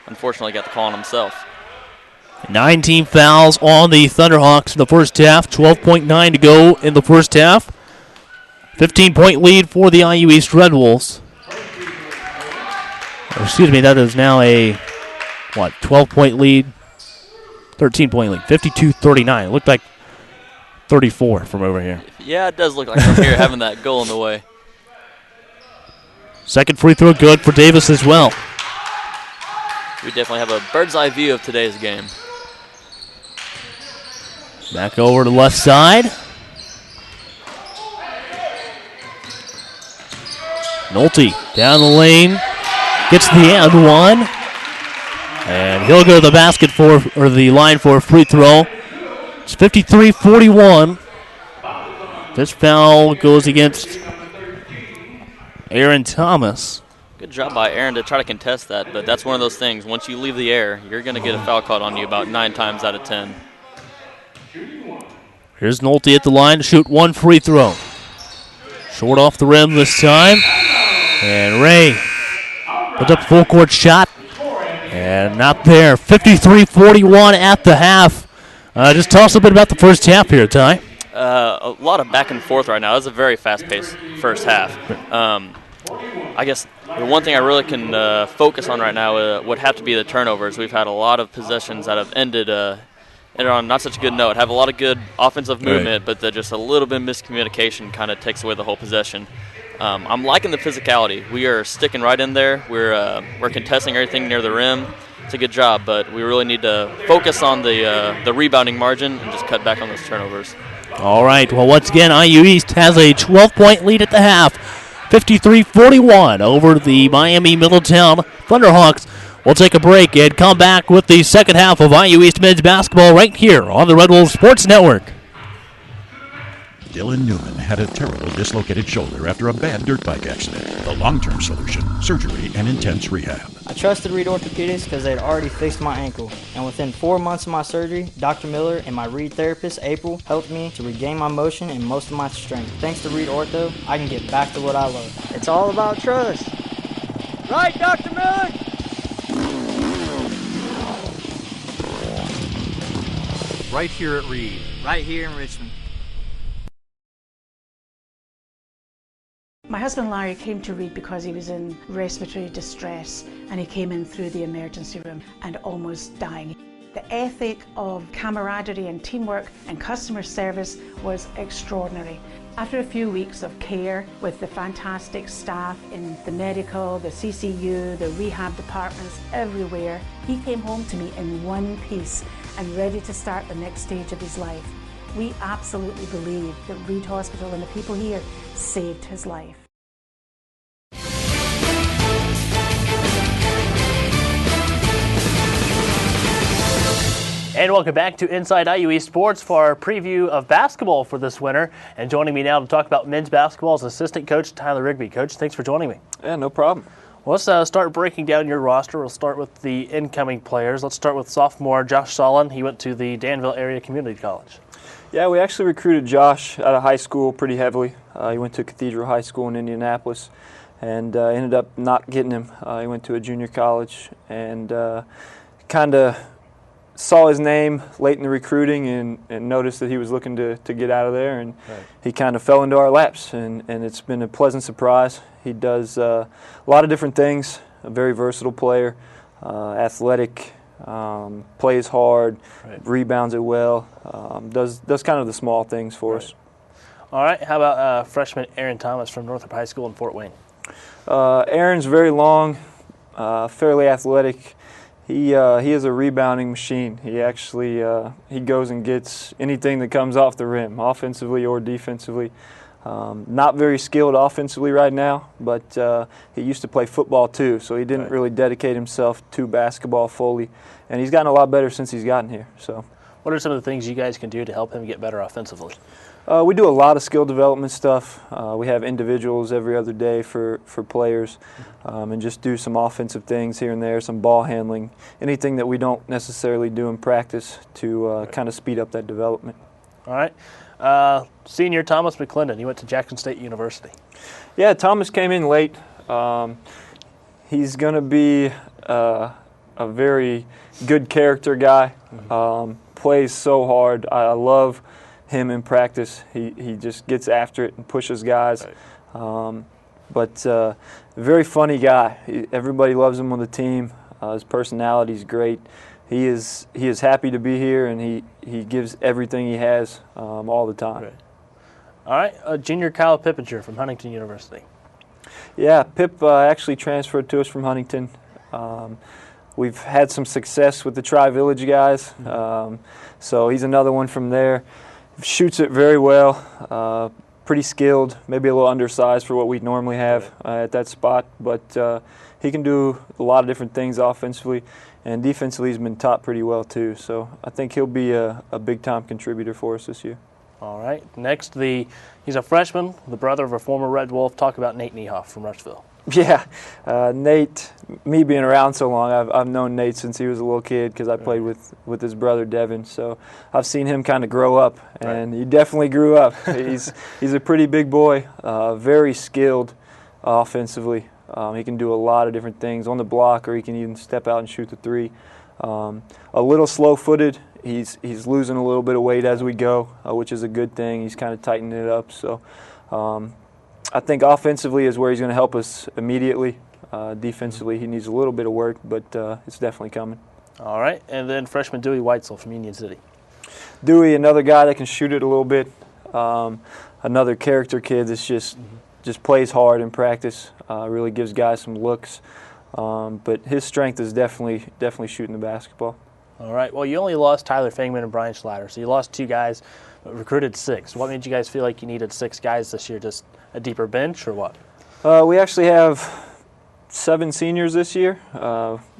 unfortunately got the call on himself. 19 fouls on the Thunderhawks in the first half. 12.9 to go in the first half. 15-point lead for the IU East Red Wolves. Excuse me, that is now a 12-point lead. 13-point lead. 52-39. It looked like 34 from over here. Yeah, it does look like from here having that goal in the way. Second free throw good for Davis as well. We definitely have a bird's eye view of today's game. Back over to the left side. Nolte down the lane. Gets the and one. And he'll go to the basket or the line for a free throw. It's 53-41. This foul goes against Aaron Thomas. Good job by Aaron to try to contest that, but that's one of those things. Once you leave the air, you're going to get a foul called on you about 9 times out of 10. Here's Nolte at the line to shoot one free throw. Short off the rim this time. And Ray puts up a full court shot. And not there. 53-41 at the half. Just tell us a bit about the first half here, Ty. A lot of back and forth right now. It was a very fast-paced first half. I guess the one thing I really can focus on right now would have to be the turnovers. We've had a lot of possessions that have ended on not such a good note. Have a lot of good offensive movement, but just a little bit of miscommunication kind of takes away the whole possession. I'm liking the physicality. We are sticking right in there. We're contesting everything near the rim. It's a good job, but we really need to focus on the rebounding margin and just cut back on those turnovers. All right. Well, once again, IU East has a 12-point lead at the half. 53-41 over the Miami Middletown Thunderhawks. We'll take a break and come back with the second half of IU East men's basketball right here on the Red Wolves Sports Network. Dylan Newman had a terrible dislocated shoulder after a bad dirt bike accident. The long-term solution, surgery and intense rehab. I trusted Reed Orthopedics because they had already fixed my ankle, and within 4 months of my surgery, Dr. Miller and my Reed therapist, April, helped me to regain my motion and most of my strength. Thanks to Reed Ortho, I can get back to what I love. It's all about trust. Right, Dr. Miller? Right here at Reed. Right here in Richmond. My husband Larry came to Reed because he was in respiratory distress, and he came in through the emergency room and almost dying. The ethic of camaraderie and teamwork and customer service was extraordinary. After a few weeks of care with the fantastic staff in the medical, the CCU, the rehab departments, everywhere, he came home to me in one piece and ready to start the next stage of his life. We absolutely believe that Reed Hospital and the people here saved his life. And welcome back to Inside IU East Sports for our preview of basketball for this winter. And joining me now to talk about men's basketball is assistant coach Tyler Rigby. Coach, thanks for joining me. Yeah, no problem. Well, let's start breaking down your roster. We'll start with the incoming players. Let's start with sophomore Josh Solon. He went to the Danville Area Community College. Yeah, we actually recruited Josh out of high school pretty heavily. He went to Cathedral High School in Indianapolis and ended up not getting him. He went to a junior college and kind of saw his name late in the recruiting and noticed that he was looking to get out of there, and he kind of fell into our laps, and it's been a pleasant surprise. He does a lot of different things, a very versatile player, athletic, plays hard, rebounds it well, does kind of the small things for us. All right, how about freshman Aaron Thomas from Northrop High School in Fort Wayne? Aaron's very long, fairly athletic. He is a rebounding machine. He actually he goes and gets anything that comes off the rim, offensively or defensively. Not very skilled offensively right now, but he used to play football too, so he didn't really dedicate himself to basketball fully. And he's gotten a lot better since he's gotten here. So, what are some of the things you guys can do to help him get better offensively? We do a lot of skill development stuff. We have individuals every other day for players, and just do some offensive things here and there, some ball handling, anything that we don't necessarily do in practice to kind of speed up that development. All right. Senior Thomas McClendon, he went to Jackson State University. Yeah, Thomas came in late. He's going to be a very good character guy. Plays so hard. I love him in practice. He just gets after it and pushes guys. But very funny guy. Everybody loves him on the team. His personality's great. He is happy to be here, and he gives everything he has all the time. All right, junior Kyle Pippinger from Huntington University. Yeah, Pip actually transferred to us from Huntington. We've had some success with the Tri-Village guys, so he's another one from there. Shoots it very well, pretty skilled, maybe a little undersized for what we normally have at that spot, but he can do a lot of different things offensively, and defensively he's been taught pretty well too, so I think he'll be a big-time contributor for us this year. All right, next he's a freshman, the brother of a former Red Wolf. Talk about Nate Niehoff from Rushville. Yeah, Nate, me being around so long, I've known Nate since he was a little kid because I played with his brother Devin. So I've seen him kind of grow up, and he definitely grew up. He's a pretty big boy, very skilled offensively. He can do a lot of different things on the block, or he can even step out and shoot the three. A little slow-footed. He's losing a little bit of weight as we go, which is a good thing. He's kind of tightening it up. So I think offensively is where he's going to help us immediately. Defensively, he needs a little bit of work, but it's definitely coming. All right, and then freshman Dewey Weitzel from Union City. Dewey, another guy that can shoot it a little bit. Another character kid that's just plays hard in practice. Really gives guys some looks. But his strength is definitely shooting the basketball. All right. Well, you only lost Tyler Fangman and Brian Schlatter, so you lost 2 guys, but recruited 6. What made you guys feel like you needed 6 guys this year? Just a deeper bench, or what? We actually have 7 seniors this year.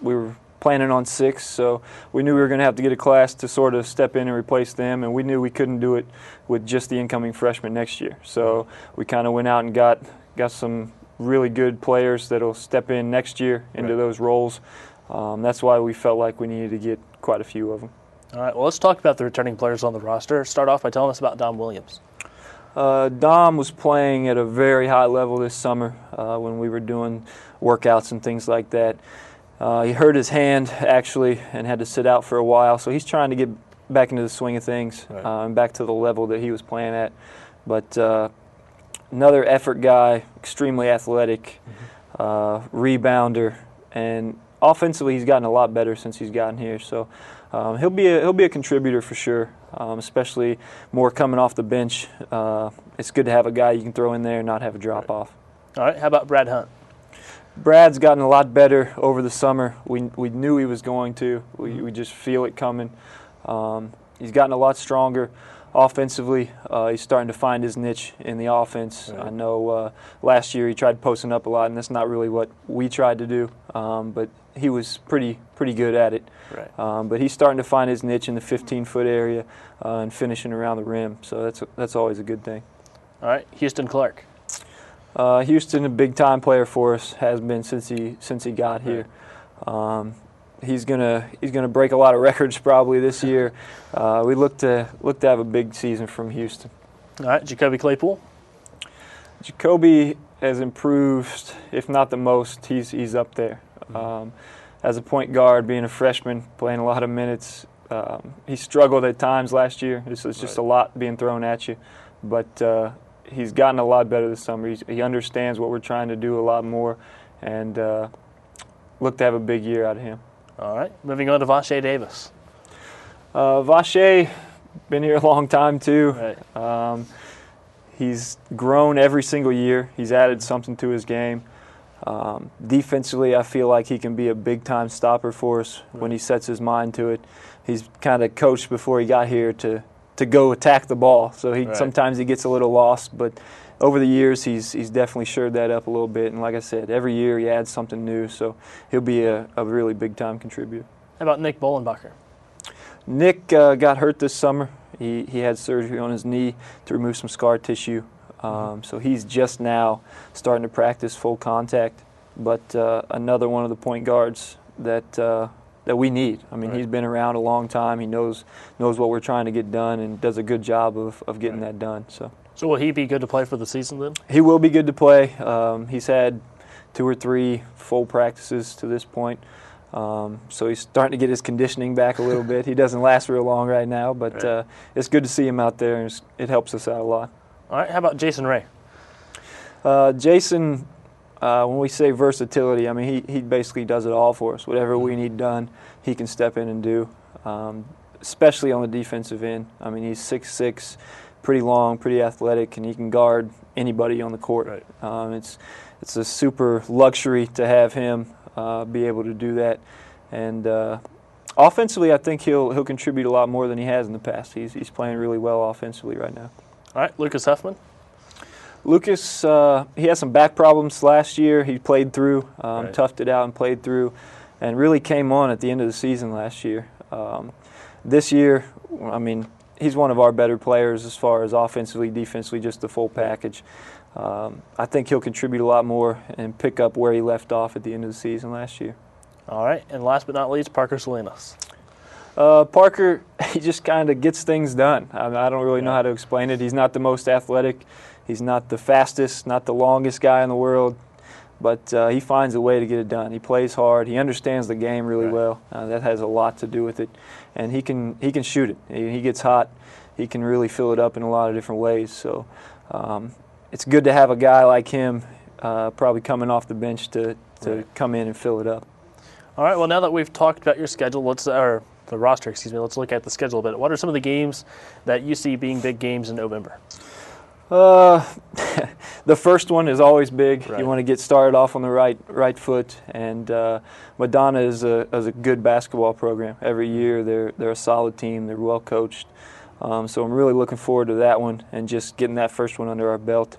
We were planning on 6, so we knew we were going to have to get a class to sort of step in and replace them, and we knew we couldn't do it with just the incoming freshmen next year. So we kind of went out and got some really good players that'll step in next year into those roles. That's why we felt like we needed to get quite a few of them. All right, well, let's talk about the returning players on the roster. Start off by telling us about Dom Williams. Dom was playing at a very high level this summer when we were doing workouts and things like that. He hurt his hand, actually, and had to sit out for a while, so he's trying to get back into the swing of things and back to the level that he was playing at. But another effort guy, extremely athletic, rebounder, and offensively he's gotten a lot better since he's gotten here. So he'll be a contributor for sure, especially more coming off the bench. It's good to have a guy you can throw in there and not have a drop off. All right, how about Brad Hunt? Brad's gotten a lot better over the summer. We knew he was going to. We just feel it coming. He's gotten a lot stronger offensively. He's starting to find his niche in the offense. I know last year he tried posting up a lot, and that's not really what we tried to do. But he was pretty good at it. But he's starting to find his niche in the 15-foot area and finishing around the rim. So that's always a good thing. All right, Houston Clark. Houston, a big-time player for us, has been since he got here. He's gonna break a lot of records probably this year. We look to have a big season from Houston. All right, Jacoby Claypool. Jacoby has improved, if not the most. He's up there. As a point guard, being a freshman, playing a lot of minutes, he struggled at times last year. It's just a lot being thrown at you, but he's gotten a lot better this summer. He understands what we're trying to do a lot more, and look to have a big year out of him. All right, moving on to Vache Davis. Vache, been here a long time too. He's grown every single year. He's added something to his game. Defensively, I feel like he can be a big-time stopper for us when he sets his mind to it. He's kind of coached before he got here to go attack the ball. So sometimes he gets a little lost, but over the years he's definitely shored that up a little bit. And like I said, every year he adds something new, so he'll be a really big-time contributor. How about Nick Bolenbacher? Nick got hurt this summer. He had surgery on his knee to remove some scar tissue. So he's just now starting to practice full contact. But another one of the point guards that we need. I mean, he's been around a long time. He knows what we're trying to get done and does a good job of getting that done. So will he be good to play for the season then? He will be good to play. He's had 2 or 3 full practices to this point. So he's starting to get his conditioning back a little bit. He doesn't last real long right now, but it's good to see him out there, and it helps us out a lot. All right, how about Jason Ray? Jason, when we say versatility, I mean, he basically does it all for us. Whatever we need done, he can step in and do, especially on the defensive end. I mean, he's 6'6", pretty long, pretty athletic, and he can guard anybody on the court. It's a super luxury to have him be able to do that. And offensively, I think he'll contribute a lot more than he has in the past. He's playing really well offensively right now. All right, Lucas Huffman. Lucas, he had some back problems last year. He played through, toughed it out and played through, and really came on at the end of the season last year. This year, I mean, he's one of our better players as far as offensively, defensively, just the full package. I think he'll contribute a lot more and pick up where he left off at the end of the season last year. All right, and last but not least, Parker Salinas. Parker, he just kind of gets things done. I don't really know how to explain it. He's not the most athletic. He's not the fastest, not the longest guy in the world, but he finds a way to get it done. He plays hard. He understands the game really well. That has a lot to do with it. And he can shoot it. He gets hot. He can really fill it up in a lot of different ways. So it's good to have a guy like him probably coming off the bench to come in and fill it up. All right, well, now that we've talked about your schedule, the roster, let's look at the schedule a bit. What are some of the games that you see being big games in November? The first one is always big. You want to get started off on the right foot, and Madonna is a good basketball program. Every year they're a solid team. They're well coached. So I'm really looking forward to that one and just getting that first one under our belt.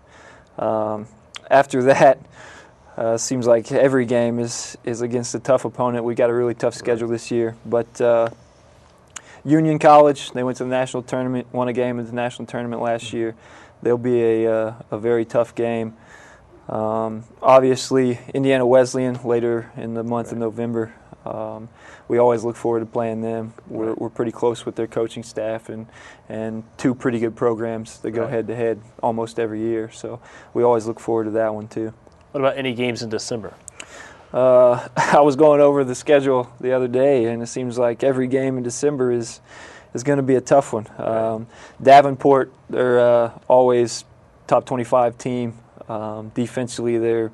After that, seems like every game is against a tough opponent. We got a really tough schedule this year, but Union College, they went to the national tournament, won a game in the national tournament last year. They'll be a very tough game. Obviously, Indiana Wesleyan later in the month of November. We always look forward to playing them. We're pretty close with their coaching staff and two pretty good programs that go head-to-head almost every year. So we always look forward to that one too. What about any games in December? I was going over the schedule the other day, and it seems like every game in December is going to be a tough one. Davenport, they're always top 25 team. Defensively, they're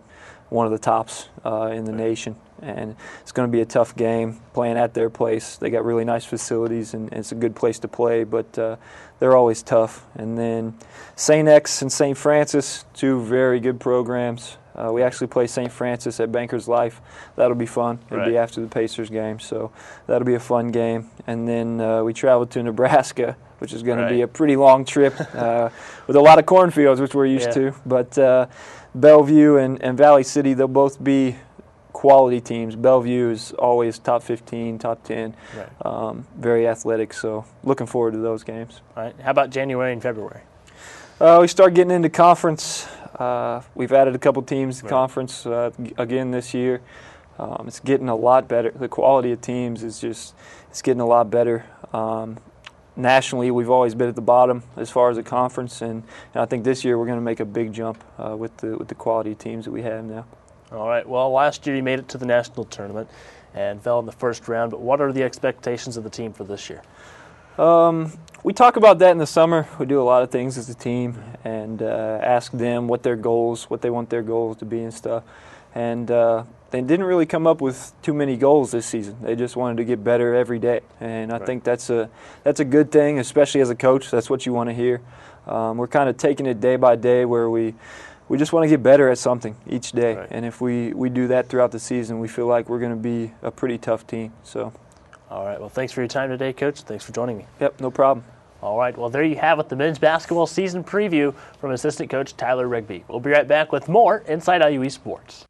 one of the tops in the nation, and it's going to be a tough game playing at their place. They got really nice facilities, and it's a good place to play, but they're always tough. And then St. X and St. Francis, two very good programs. We actually play St. Francis at Bankers Life. That'll be fun. It'll be after the Pacers game, so that'll be a fun game. And then we travel to Nebraska, which is going to be a pretty long trip with a lot of cornfields, which we're used to. But Bellevue and Valley City, they'll both be quality teams. Bellevue is always top 15, top 10, very athletic, so looking forward to those games. All right. How about January and February? We start getting into conference. We've added a couple teams to conference again this year. It's getting a lot better. The quality of teams is it's getting a lot better. Nationally, we've always been at the bottom as far as a conference, and I think this year we're going to make a big jump with the quality of teams that we have now. All right. Well, last year you made it to the national tournament and fell in the first round, but what are the expectations of the team for this year? We talk about that in the summer. We do a lot of things as a team and ask them what their goals, what they want their goals to be and stuff. And they didn't really come up with too many goals this season. They just wanted to get better every day. And I think that's a good thing, especially as a coach. That's what you want to hear. We're kind of taking it day by day where we just want to get better at something each day. And if we do that throughout the season, we feel like we're going to be a pretty tough team. So. All right. Well, thanks for your time today, Coach. Thanks for joining me. Yep, no problem. All right. Well, there you have it, the men's basketball season preview from assistant coach Tyler Rigby. We'll be right back with more Inside IUE Sports.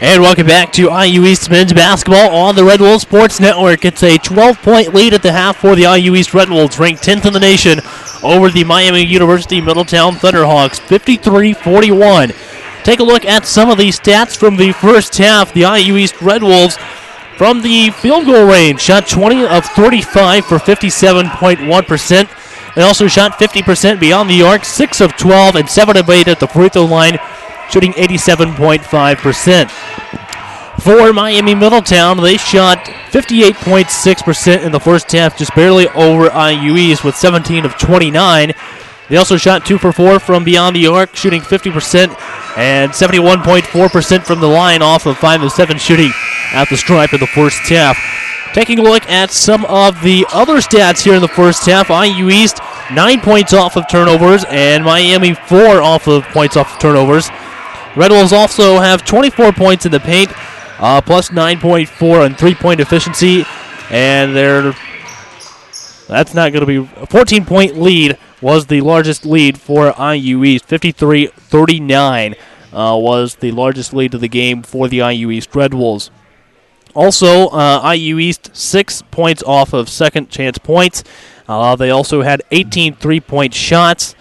And welcome back to IU East men's basketball on the Red Wolves Sports Network. It's a 12-point lead at the half for the IU East Red Wolves, ranked 10th in the nation over the Miami University Middletown Thunderhawks, 53-41. Take a look at some of the stats from the first half. The IU East Red Wolves from the field goal range shot 20 of 35 for 57.1%. They also shot 50% beyond the arc, 6 of 12 and 7 of 8 at the free throw line, shooting 87.5%. For Miami Middletown, they shot 58.6% in the first half, just barely over IU East with 17 of 29. They also shot 2 for 4 from beyond the arc, shooting 50% and 71.4% from the line off of 5 of 7 shooting at the stripe in the first half. Taking a look at some of the other stats here in the first half, IU East 9 points off of turnovers and Miami 4 points off of turnovers. Red Wolves also have 24 points in the paint, plus 9.4 on three-point efficiency, and that's not going to be a 14-point lead. Was the largest lead for IU East. 53-39 was the largest lead of the game for the IU East Red Wolves. Also, IU East 6 points off of second chance points. They also had 18 three-point shots.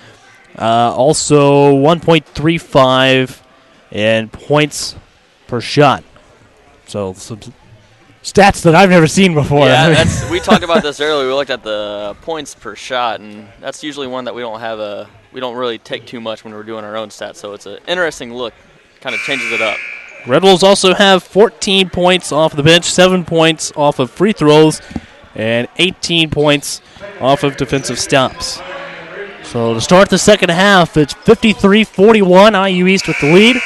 Also 1.35 in points per shot. So some stats that I've never seen before. Yeah, we talked about this earlier. We looked at the points per shot, and that's usually one that we don't really take too much when we're doing our own stats. So it's an interesting look. Kind of changes it up. Red Wolves also have 14 points off the bench, 7 points off of free throws, and 18 points off of defensive stops. So to start the second half, it's 53-41, IU East with the lead.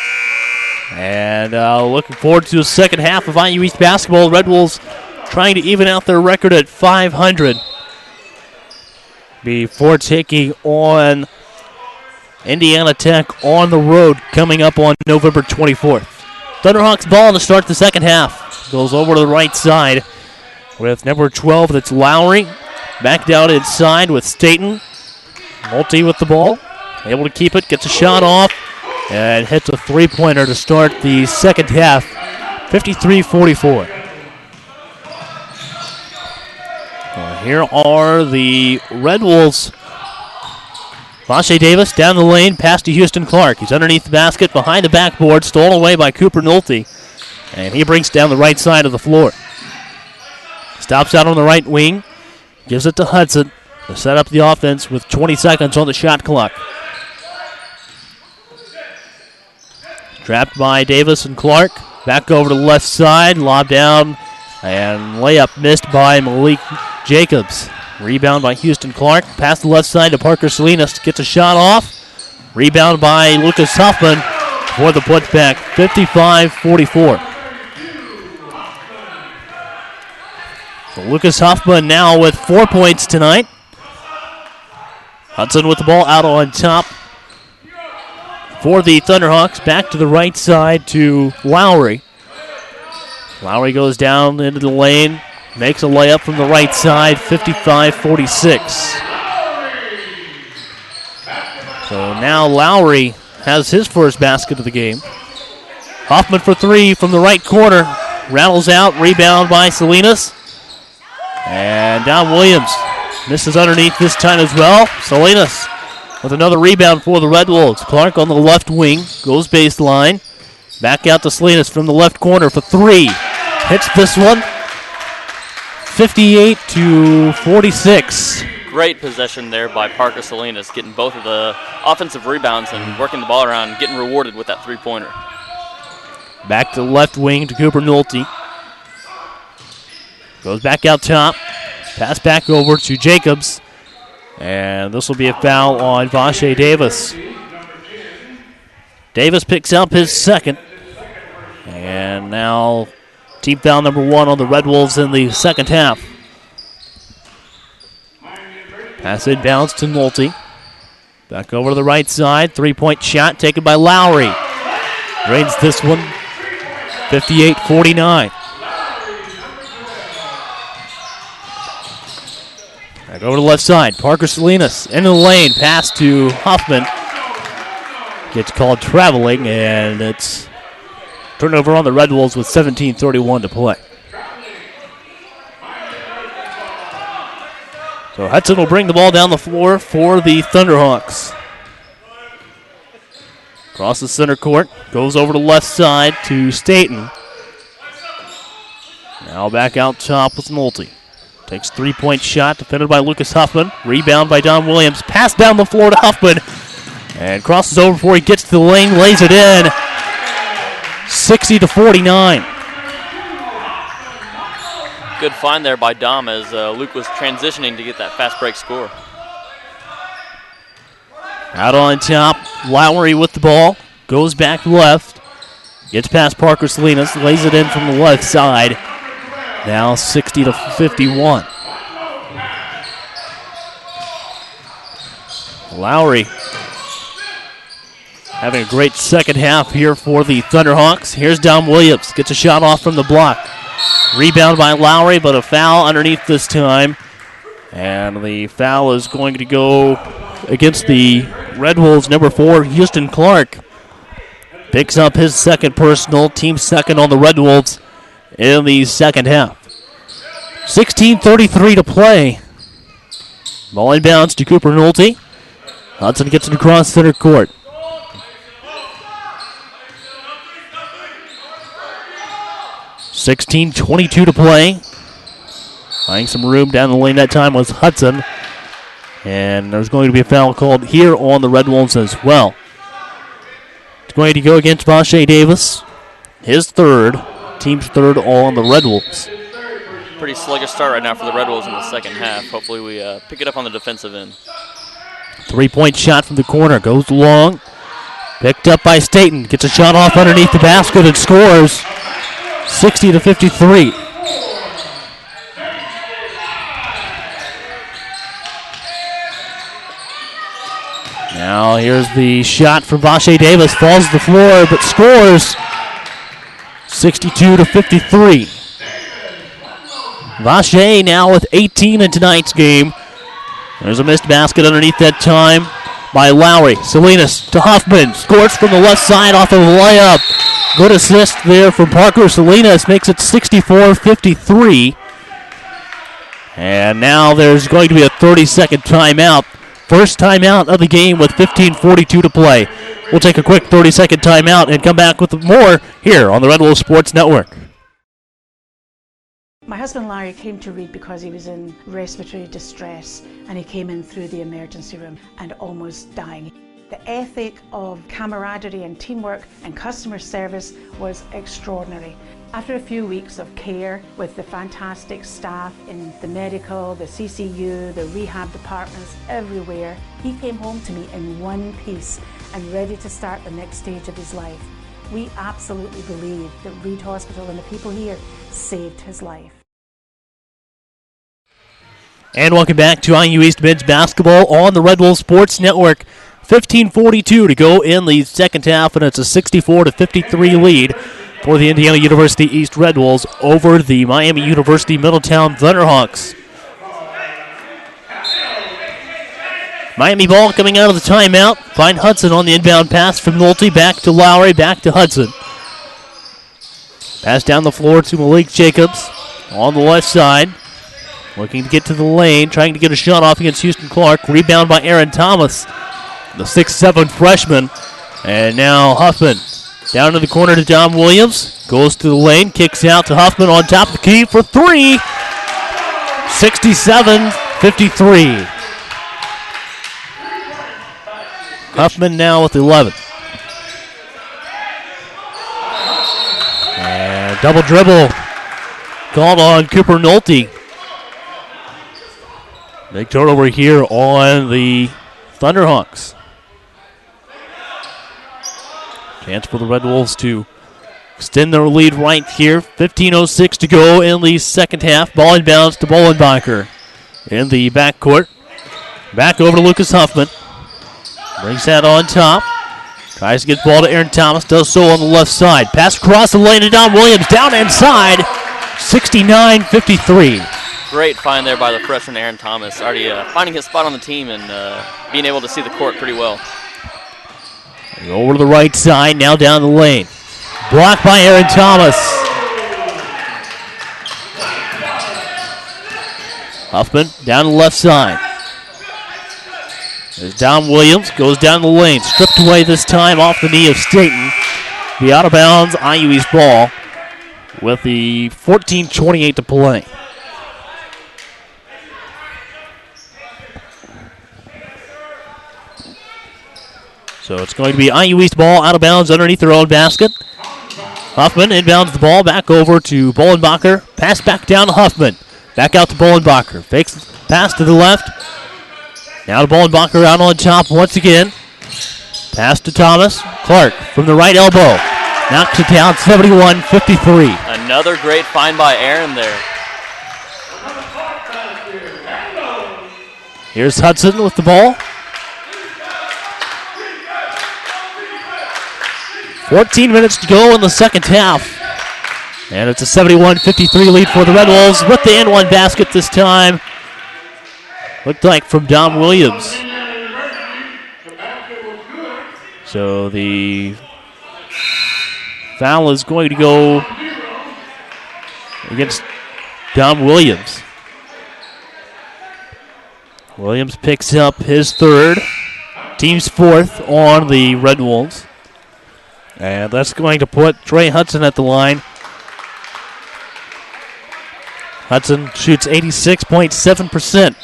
And looking forward to the second half of IU East basketball. Red Wolves trying to even out their record at 500 before taking on Indiana Tech on the road coming up on November 24th. Thunderhawks ball to start the second half. Goes over to the right side with number 12, that's Lowry. Back down inside with Staten. Multi with the ball. Able to keep it, gets a shot off, and hits a three-pointer to start the second half, 53-44. Here are the Red Wolves. Vashe Davis down the lane, pass to Houston Clark. He's underneath the basket, behind the backboard, stolen away by Cooper Nolte. And he brings down the right side of the floor. Stops out on the right wing, gives it to Hudson to set up the offense with 20 seconds on the shot clock. Trapped by Davis and Clark. Back over to the left side, lob down, and layup missed by Malik Jacobs. Rebound by Houston Clark. Pass the left side to Parker Salinas. Gets a shot off. Rebound by Lucas Huffman for the putback. 55-44. So Lucas Huffman now with 4 points tonight. Hudson with the ball out on top for the Thunderhawks. Back to the right side to Lowry. Lowry goes down into the lane. Makes a layup from the right side, 55-46. So now Lowry has his first basket of the game. Hoffman for three from the right corner. Rattles out, rebound by Salinas. And Don Williams misses underneath this time as well. Salinas with another rebound for the Red Wolves. Clark on the left wing, goes baseline. Back out to Salinas from the left corner for three. Hits this one. 58-46. Great possession there by Parker Salinas, getting both of the offensive rebounds and working the ball around and getting rewarded with that three-pointer. Back to the left wing to Cooper Nolte. Goes back out top. Pass back over to Jacobs. And this will be a foul on Vashe Davis. Davis picks up his second. And now team foul number one on the Red Wolves in the second half. Pass inbounds to Nolte. Back over to the right side. Three-point shot taken by Lowry. Drains this one. 58-49. Back over to the left side. Parker Salinas into the lane. Pass to Huffman. Gets called traveling, and it's turnover on the Red Wolves with 17:31 to play. So Hudson will bring the ball down the floor for the Thunderhawks. Across the center court, goes over to the left side to Staten. Now back out top with Nolte. Takes three-point shot, defended by Lucas Huffman. Rebound by Don Williams. Pass down the floor to Huffman. And crosses over before he gets to the lane, lays it in. 60-49. Good find there by Dom as Luke was transitioning to get that fast break score. Out on top, Lowry with the ball. Goes back left. Gets past Parker Salinas. Lays it in from the left side. Now 60-51. Lowry having a great second half here for the Thunderhawks. Here's Dom Williams. Gets a shot off from the block. Rebound by Lowry, but a foul underneath this time. And the foul is going to go against the Red Wolves, number 4, Houston Clark. Picks up his second personal, team second on the Red Wolves in the second half. 16:33 to play. Ball inbounds to Cooper Nolte. Hudson gets it across center court. $16:22 to play. Finding some room down the lane that time was Hudson. And there's going to be a foul called here on the Red Wolves as well. It's going to go against Vashe Davis. His third. Team's third on the Red Wolves. Pretty sluggish start right now for the Red Wolves in the second half. Hopefully we pick it up on the defensive end. Three-point shot from the corner. Goes long. Picked up by Staten. Gets a shot off underneath the basket and scores. 60-53. Now here's the shot from Vashe Davis. Falls to the floor, but scores. 62-53. Vashe now with 18 in tonight's game. There's a missed basket underneath that time by Lowry. Salinas to Huffman. Scores from the left side off of a layup. Good assist there from Parker Salinas. Makes it 64-53. And now there's going to be a 30-second timeout. First timeout of the game with 15:42 to play. We'll take a quick 30-second timeout and come back with more here on the Red Wolf Sports Network. My husband Larry came to Reed because he was in respiratory distress, and he came in through the emergency room and almost dying. The ethic of camaraderie and teamwork and customer service was extraordinary. After a few weeks of care with the fantastic staff in the medical, the CCU, the rehab departments, everywhere, he came home to me in one piece and ready to start the next stage of his life. We absolutely believe that Reed Hospital and the people here saved his life. And welcome back to IU East Men's Basketball on the Red Wolf Sports Network. 15:42 to go in the second half, and it's a 64-53 lead for the Indiana University East Red Wolves over the Miami University Middletown Thunderhawks. Miami ball coming out of the timeout. Find Hudson on the inbound pass from Nolte. Back to Lowry, back to Hudson. Pass down the floor to Malik Jacobs on the left side. Looking to get to the lane, trying to get a shot off against Houston Clark. Rebound by Aaron Thomas, the 6'7 freshman. And now Huffman down to the corner to Dom Williams. Goes to the lane, kicks out to Huffman on top of the key for three. 67-53. Huffman now with 11. And double dribble called on Cooper Nolte. Big turnover here on the Thunderhawks. Chance for the Red Wolves to extend their lead right here. 15:06 to go in the second half. Ball inbounds to Bollenbacher in the backcourt. Back over to Lucas Huffman. Brings that on top. Tries to get the ball to Aaron Thomas. Does so on the left side. Pass across the lane to Don Williams. Down inside. 69-53. Great find there by the freshman Aaron Thomas. Already finding his spot on the team and being able to see the court pretty well. Over to the right side. Now down the lane. Blocked by Aaron Thomas. Huffman down the left side. There's Dom Williams, goes down the lane, stripped away this time off the knee of Staten. The out of bounds IU East ball with the 14:28 to play. So it's going to be IU East ball out of bounds underneath their own basket. Huffman inbounds the ball back over to Bollenbacher. Pass back down to Huffman. Back out to Bollenbacher. Fakes pass to the left. Now to Bollenbacher out on top once again. Pass to Thomas. Clark from the right elbow. Knocks it down 71-53. Another great find by Aaron there. Here's Hudson with the ball. 14 minutes to go in the second half. And it's a 71-53 lead for the Red Wolves with the N1 basket this time. Looked like from Dom Williams. So the foul is going to go against Dom Williams. Williams picks up his third. Team's fourth on the Red Wolves. And that's going to put Trey Hudson at the line. Hudson shoots 86.7%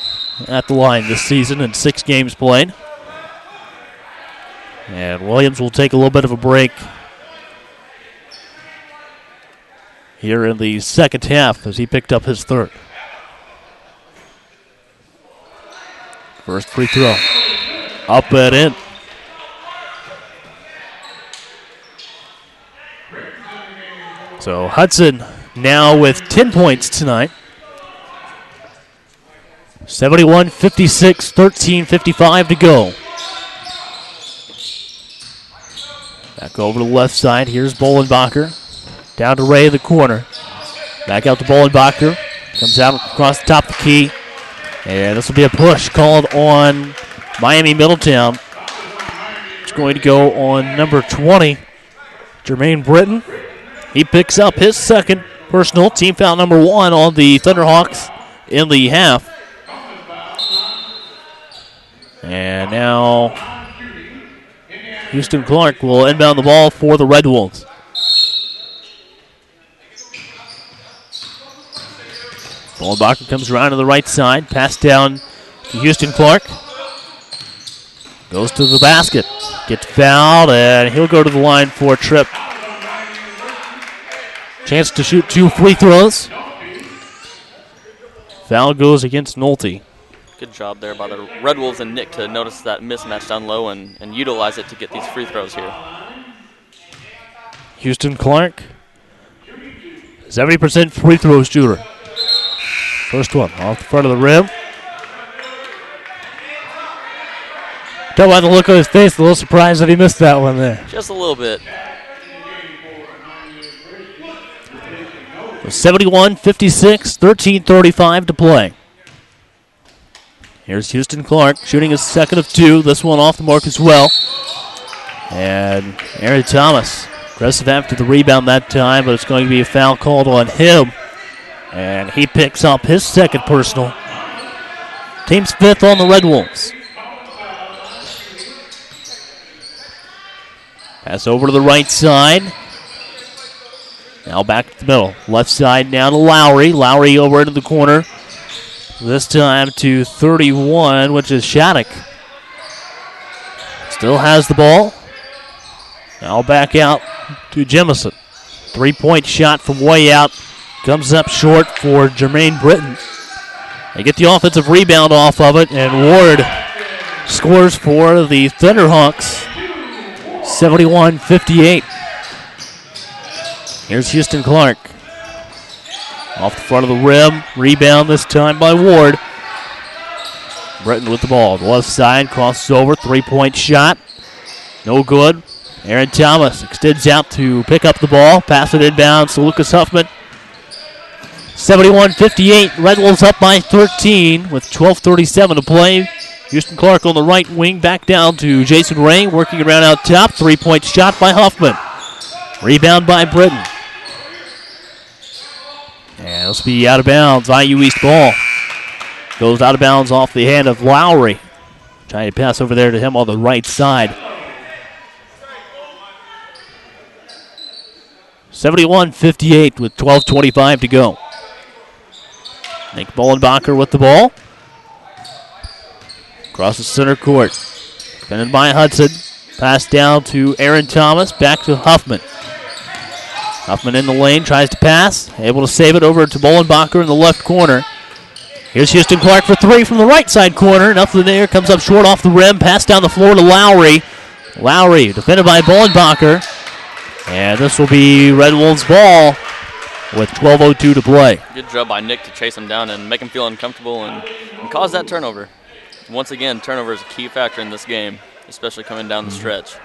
at the line this season in 6 games played. And Williams will take a little bit of a break here in the second half as he picked up his third. First free throw. Up and in. So Hudson now with 10 points tonight. 71-56, 13:55 to go. Back over to the left side. Here's Bollenbacher. Down to Ray in the corner. Back out to Bollenbacher. Comes out across the top of the key. And this will be a push called on Miami Middletown. It's going to go on number 20, Jermaine Britton. He picks up his second personal, team foul number 1 on the Thunderhawks. in the half. And now Houston Clark will inbound the ball for the Red Wolves. Bollenbacher comes around to the right side. Pass down to Houston Clark. Goes to the basket. Gets fouled, and he'll go to the line for a trip. Chance to shoot 2 free throws. Foul goes against Nolte. Good job there by the Red Wolves and Nick to notice that mismatch down low and utilize it to get these free throws here. Houston Clark, 70% free throw shooter. First one off the front of the rim. Tell by the look on his face, a little surprised that he missed that one there. Just a little bit. 71-56, 13:35 to play. Here's Houston Clark shooting his second of 2. This one off the mark as well. And Aaron Thomas, aggressive after the rebound that time, but it's going to be a foul called on him. And he picks up his second personal. Team's 5th on the Red Wolves. Pass over to the right side. Now back to the middle. Left side now to Lowry. Lowry over into the corner. This time to 31, which is Shattuck. Still has the ball. Now back out to Jemison. 3-point shot from way out. Comes up short for Jermaine Britton. They get the offensive rebound off of it, and Ward scores for the Thunderhawks. 71-58. Here's Houston Clark. Off the front of the rim. Rebound this time by Ward. Britton with the ball. The left side crosses over. 3-point shot. No good. Aaron Thomas extends out to pick up the ball. Pass it inbounds to Lucas Huffman. 71-58. Red Wolves up by 13 with 12:37 to play. Houston Clark on the right wing. Back down to Jason Ray. Working around out top. 3-point shot by Huffman. Rebound by Britton. And this will be out of bounds. IU East ball. Goes out of bounds off the hand of Lowry. Trying to pass over there to him on the right side. 71-58 with 12:25 to go. Nick Bollenbacher with the ball. Across the center court. Defended by Hudson. Pass down to Aaron Thomas. Back to Huffman. Huffman in the lane, tries to pass. Able to save it over to Bollenbacher in the left corner. Here's Houston Clark for 3 from the right side corner. Nothing there, comes up short off the rim. Pass down the floor to Lowry. Lowry defended by Bollenbacher. And this will be Red Wolves ball with 12:02 to play. Good job by Nick to chase him down and make him feel uncomfortable and cause that turnover. Once again, turnover is a key factor in this game, especially coming down the stretch.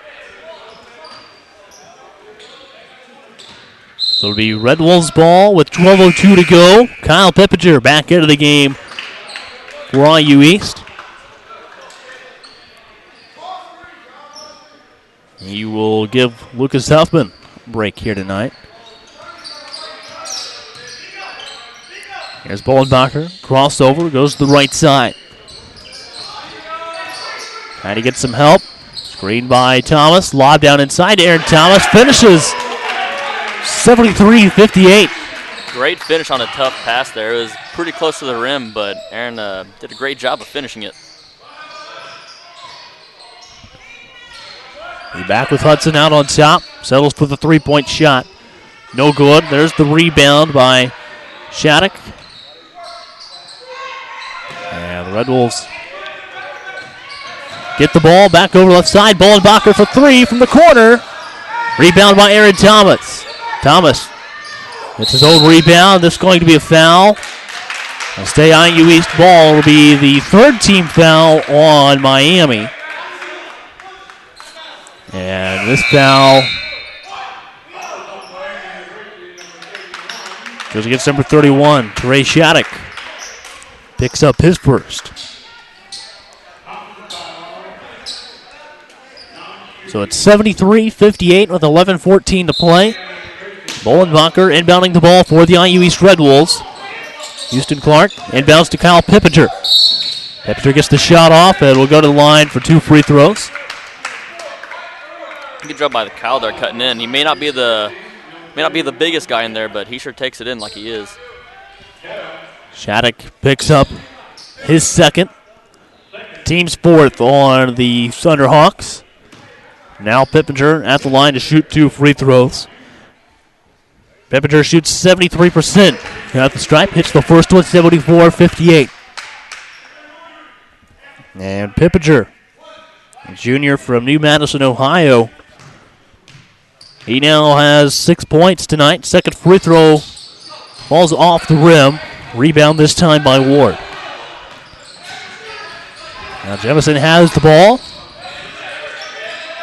So it'll be Red Wolves ball with 12:02 to go. Kyle Pippinger back into the game for IU East. He will give Lucas Huffman a break here tonight. Here's Bollenbacher. Crossover, goes to the right side. Trying to get some help. Screen by Thomas. Lob down inside to Aaron Thomas. Finishes 73-58. Great finish on a tough pass there. It was pretty close to the rim, but Aaron did a great job of finishing it. Be back with Hudson out on top. Settles for the 3-point shot. No good. There's the rebound by Shattuck. And the Red Wolves get the ball back over left side. Bollenbacher for 3 from the corner. Rebound by Aaron Thomas. Thomas gets his own rebound. This is going to be a foul. It'll stay IU East ball. It'll be the 3rd team foul on Miami. And this foul goes against number 31, Trey Shattuck. Picks up his first. So it's 73-58 with 11:14 to play. Bollenbacher inbounding the ball for the IU East Red Wolves. Houston Clark inbounds to Kyle Pippinger. Pippinger gets the shot off and will go to the line for 2 free throws. Good job by the Kyle there cutting in. He may not be the biggest guy in there, but he sure takes it in like he is. Shattuck picks up his second. Team's 4th on the Thunderhawks. Now Pippinger at the line to shoot 2 free throws. Pippinger shoots 73% at the stripe. Hits the first one, 74-58. And Pippinger, a junior from New Madison, Ohio. He now has 6 points tonight. Second free throw falls off the rim. Rebound this time by Ward. Now Jefferson has the ball.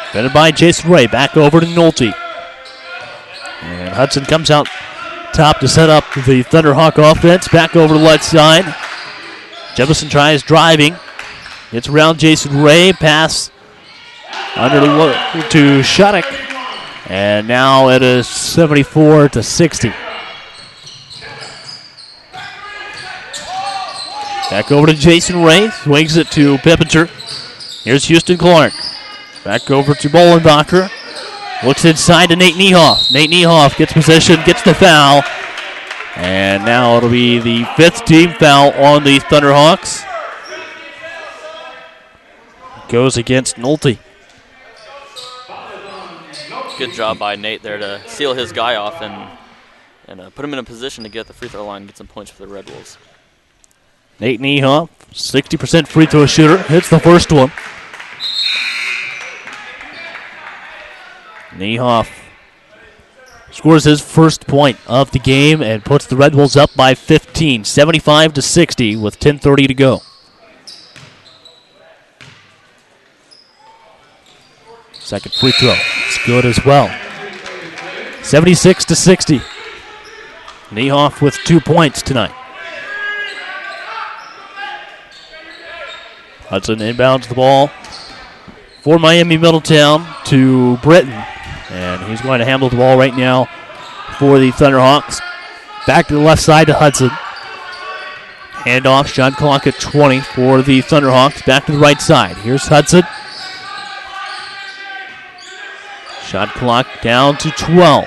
Defended by Jason Ray. Back over to Nolte. And Hudson comes out top to set up the Thunderhawk offense. Back over to the left side. Jefferson tries driving. Gets around Jason Ray. Pass under to Shattuck. And now it is 74-60. Back over to Jason Ray. Swings it to Pippinger. Here's Houston Clark. Back over to Bolenbacher. Looks inside to Nate Niehoff. Nate Niehoff gets possession, gets the foul. And now it'll be the 5th team foul on the Thunderhawks. Goes against Nolte. Good job by Nate there to seal his guy off and put him in a position to get the free throw line and get some points for the Red Wolves. Nate Niehoff, 60% free throw shooter, hits the first one. Niehoff scores his first point of the game and puts the Red Wolves up by 15, 75-60 with 10:30 to go. Second free throw, it's good as well. 76-60. Niehoff with 2 points tonight. Hudson inbounds the ball for Miami Middletown to Britton. And he's going to handle the ball right now for the Thunderhawks. Back to the left side to Hudson. Handoff, shot clock at 20 for the Thunderhawks. Back to the right side. Here's Hudson. Shot clock down to 12.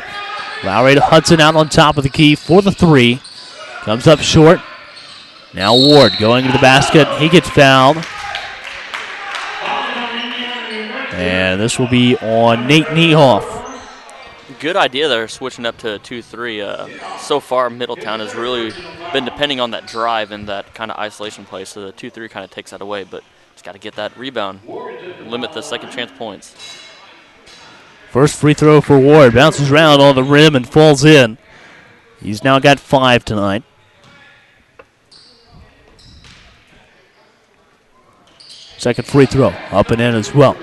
Lowry to Hudson out on top of the key for the 3. Comes up short. Now Ward going to the basket. He gets fouled. And this will be on Nate Niehoff. Good idea there, switching up to 2-3. So far, Middletown has really been depending on that drive and that kind of isolation play, so the 2-3 kind of takes that away, but just got to get that rebound, limit the second chance points. First free throw for Ward. Bounces around on the rim and falls in. He's now got 5 tonight. Second free throw, up and in as well.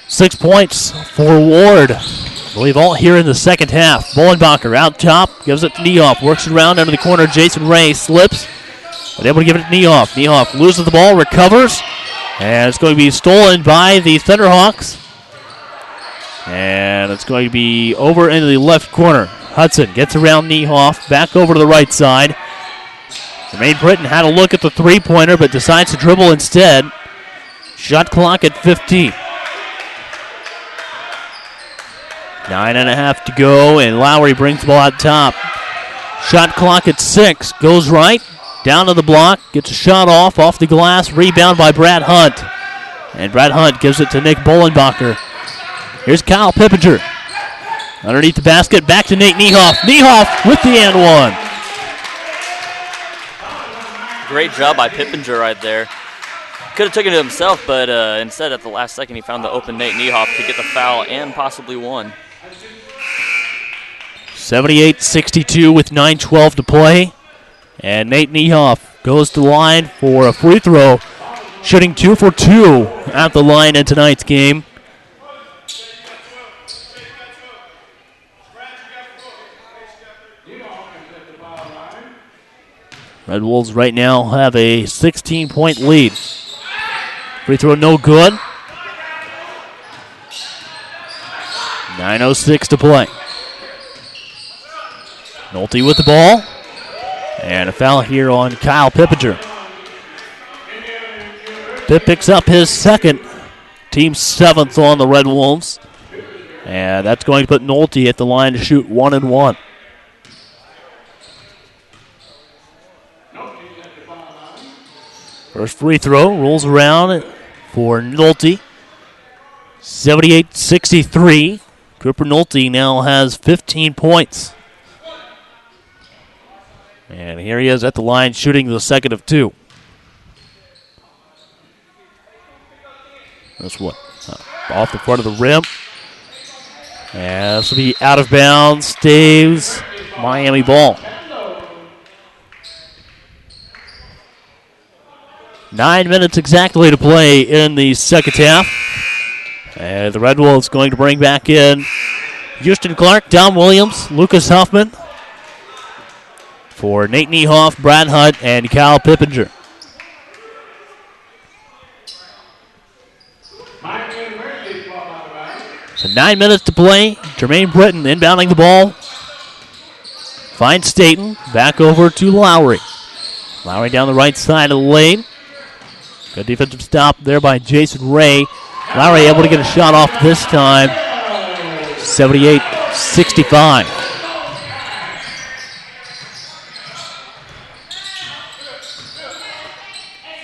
6 points for Ward. I believe all here in the second half. Bolenbacher out top, gives it to Niehoff. Works it around under the corner. Jason Ray slips, but able to give it to Niehoff. Niehoff loses the ball, recovers, and it's going to be stolen by the Thunderhawks. And it's going to be over into the left corner. Hudson gets around Niehoff, back over to the right side. Jermaine Britton had a look at the three-pointer, but decides to dribble instead. Shot clock at 15. 9.5 to go, and Lowry brings the ball out top. Shot clock at 6. Goes right, down to the block, gets a shot off the glass, rebound by Brad Hunt. And Brad Hunt gives it to Nick Bolenbacher. Here's Kyle Pippinger. Underneath the basket, back to Nate Niehoff. Niehoff with the and one. Great job by Pippinger right there. Could have taken it himself, but instead at the last second he found the open Nate Niehoff to get the foul and possibly won. 78-62 with 9:12 to play. And Nate Niehoff goes to the line for a free throw, shooting 2 for 2 at the line in tonight's game. Red Wolves right now have a 16-point lead. Free throw no good. 9:06 to play. Nolte with the ball. And a foul here on Kyle Pippinger. Pip picks up his second, team 7th on the Red Wolves. And that's going to put Nolte at the line to shoot 1-1. First free throw rolls around for Nolte. 78-63. Cooper Nolte now has 15 points. And here he is at the line shooting the second of 2. This one off the front of the rim. And this will be out of bounds. Stays Miami ball. 9 minutes exactly to play in the second half. And the Red Wolves going to bring back in Houston Clark, Dom Williams, Lucas Huffman for Nate Niehoff, Brad Hunt, and Kyle Pippinger. So 9 minutes to play. Jermaine Britton inbounding the ball. Finds Staten. Back over to Lowry. Lowry down the right side of the lane. Good defensive stop there by Jason Ray. Lowry able to get a shot off this time. 78-65.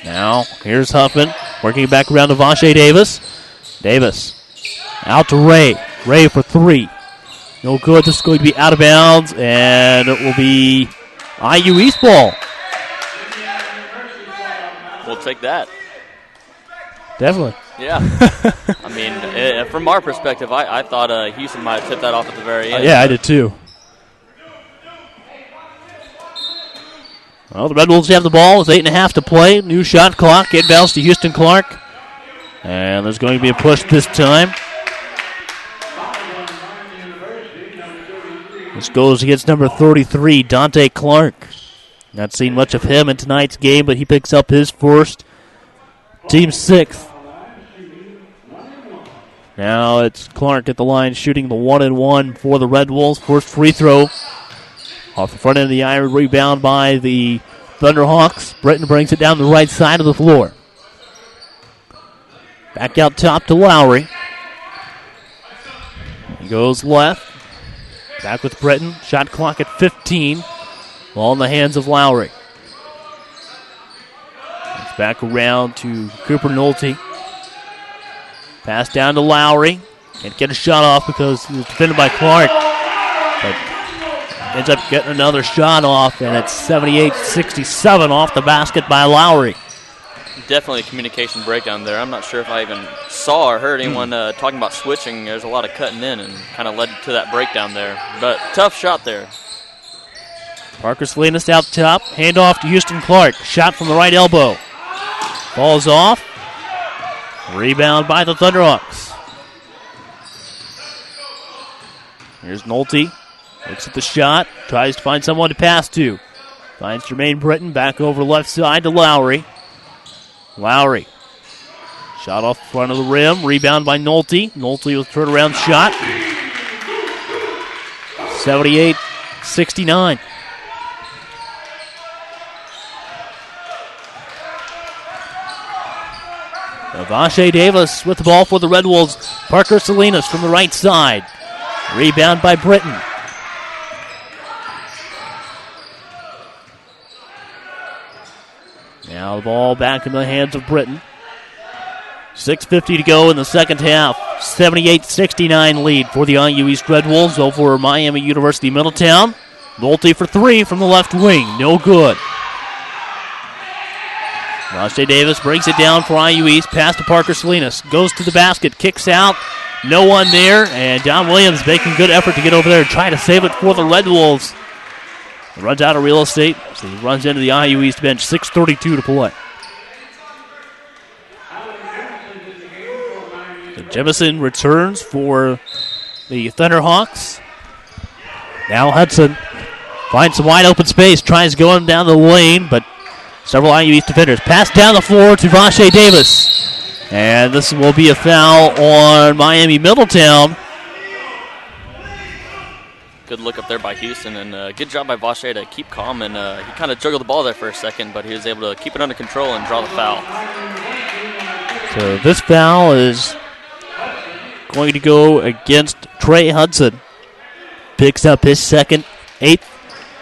Now, here's Huffman working back around to Vache Davis. Davis out to Ray. Ray for 3. No good. This is going to be out of bounds, and it will be IU East ball. We'll take that. Definitely. Yeah. I mean, from our perspective, I thought Houston might have tipped that off at the very end. Yeah, I did too. Well, the Red Wolves have the ball. It's 8.5 to play. New shot clock. Inbounds to Houston Clark. And there's going to be a push this time. This goes against number 33, Dante Clark. Not seen much of him in tonight's game, but he picks up his first. Team 6th. Now it's Clark at the line shooting the 1-1 for the Red Wolves. First free throw off the front end of the iron. Rebound by the Thunderhawks. Britton brings it down the right side of the floor. Back out top to Lowry. He goes left. Back with Britton. Shot clock at 15. Ball in the hands of Lowry. It's back around to Cooper Nolte. Pass down to Lowry. Can't get a shot off because he was defended by Clark. But ends up getting another shot off, and it's 78-67 off the basket by Lowry. Definitely a communication breakdown there. I'm not sure if I even saw or heard anyone talking about switching. There's a lot of cutting in and kind of led to that breakdown there. But tough shot there. Parker Salinas out top. Handoff to Houston Clark. Shot from the right elbow. Ball's off. Rebound by the Thunderhawks. Here's Nolte. Looks at the shot. Tries to find someone to pass to. Finds Jermaine Britton back over left side to Lowry. Lowry. Shot off the front of the rim. Rebound by Nolte. Nolte with a turnaround shot. 78-69. Vache Davis with the ball for the Red Wolves. Parker Salinas from the right side. Rebound by Britton. Now the ball back in the hands of Britton. 6:50 to go in the second half. 78-69 lead for the IU East Red Wolves over Miami University Middletown. Nolte for 3 from the left wing. No good. Vache Davis brings it down for IU East. Pass to Parker Salinas. Goes to the basket. Kicks out. No one there. And Don Williams making good effort to get over there and try to save it for the Red Wolves. Runs out of real estate. So he runs into the IU East bench. 6:32 to play. So Jemison returns for the Thunderhawks. Now Hudson finds some wide open space. Tries going down the lane, but several IU East defenders. Pass down the floor to Vache Davis. And this will be a foul on Miami Middletown. Good look up there by Houston, and good job by Vache to keep calm. And he kind of juggled the ball there for a second, but he was able to keep it under control and draw the foul. So this foul is going to go against Trey Hudson. Picks up his second, 8th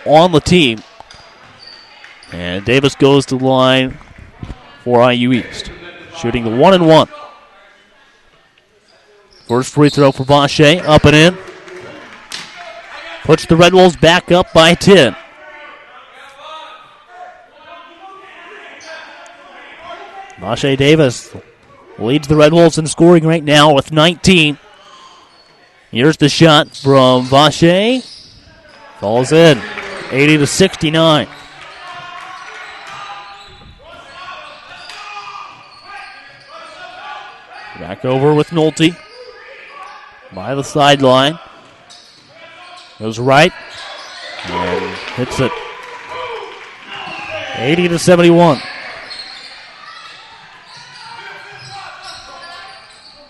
on the team. And Davis goes to the line for IU East, shooting the 1-and-1. First free throw for Vache, up and in. Puts the Red Wolves back up by 10. Vache Davis leads the Red Wolves in scoring right now with 19. Here's the shot from Vache. Falls in, 80-69. Back over with Nolte by the sideline. Goes right and hits it. 80-71.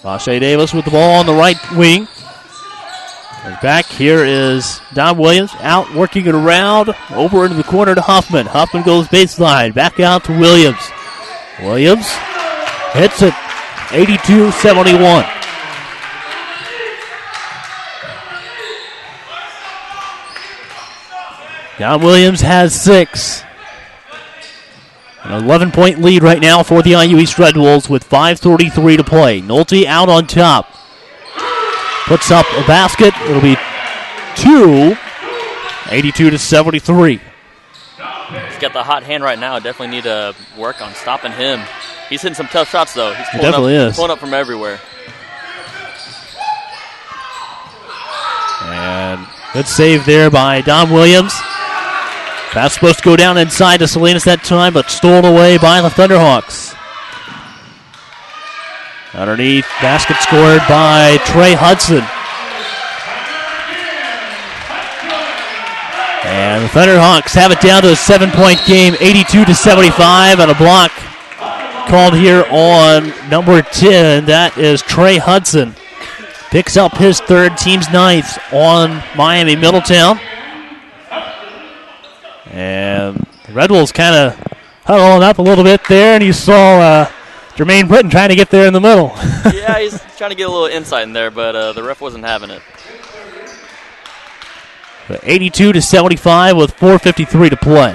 Vache Davis with the ball on the right wing. And back here is Don Williams out working it around over into the corner to Huffman. Huffman goes baseline. Back out to Williams. Williams hits it. 82-71. Don Williams has 6. An 11-point lead right now for the IU East Red Wolves with 5:33 to play. Nolte out on top. Puts up a basket. It'll be 2. 82-73. He's got the hot hand right now. Definitely need to work on stopping him. He's hitting some tough shots, though. He's pulling up from everywhere. And good save there by Don Williams. That's supposed to go down inside to Salinas that time, but stolen away by the Thunderhawks. Underneath, basket scored by Trey Hudson. And the Thunderhawks have it down to a 7-point game, 82-75, and a block called here on number 10. That is Trey Hudson. Picks up his 3rd, team's 9th on Miami Middletown. And the Red Wolves kind of huddling up a little bit there, and you saw Jermaine Britton trying to get there in the middle. Yeah, he's trying to get a little insight in there, but the ref wasn't having it. 82-75 with 4:53 to play.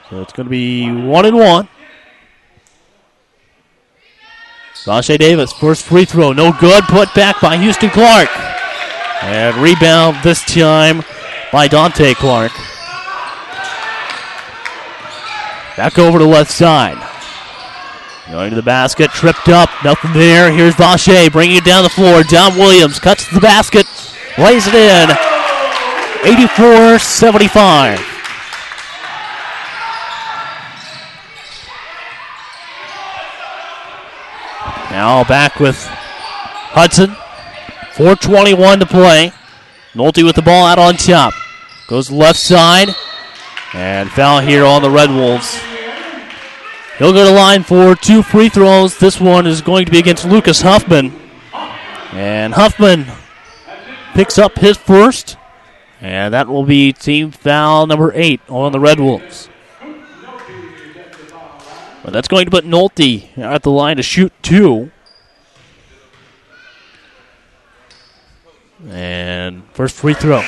So it's going to be 1-and-1. Vache Davis, first free throw, no good. Put back by Houston Clark. And rebound this time by Dante Clark. Back over to the left side. Going to the basket, tripped up, nothing there. Here's Vache bringing it down the floor. Don Williams cuts the basket, lays it in. 84-75. Now back with Hudson. 4:21 to play. Nolte with the ball out on top. Goes left side. And foul here on the Red Wolves. He'll go to line for 2 free throws. This one is going to be against Lucas Huffman. And Huffman picks up his first. And that will be team foul number 8 on the Red Wolves. But that's going to put Nolte at the line to shoot 2. And first free throw.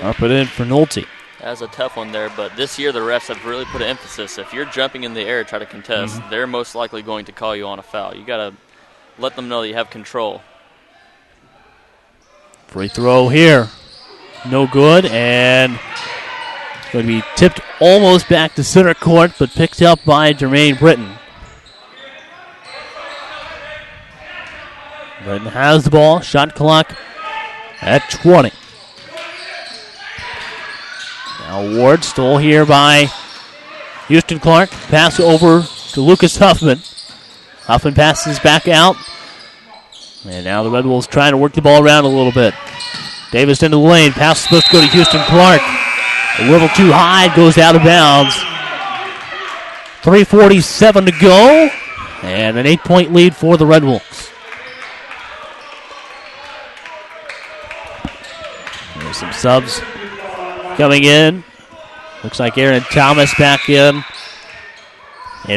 Up and in for Nolte. That's a tough one there, but this year the refs have really put an emphasis. If you're jumping in the air to try to contest, they're most likely going to call you on a foul. You got to let them know that you have control. Free throw here. No good, and it's going to be tipped almost back to center court, but picked up by Jermaine Britton. Britton has the ball. Shot clock at 20. Now Ward stole here by Houston Clark. Pass over to Lucas Huffman. Huffman passes back out. And now the Red Wolves trying to work the ball around a little bit. Davis into the lane. Pass is supposed to go to Houston Clark. A little too high. Goes out of bounds. 3:47 to go. And an 8-point lead for the Red Wolves. There's some subs coming in. Looks like Aaron Thomas back in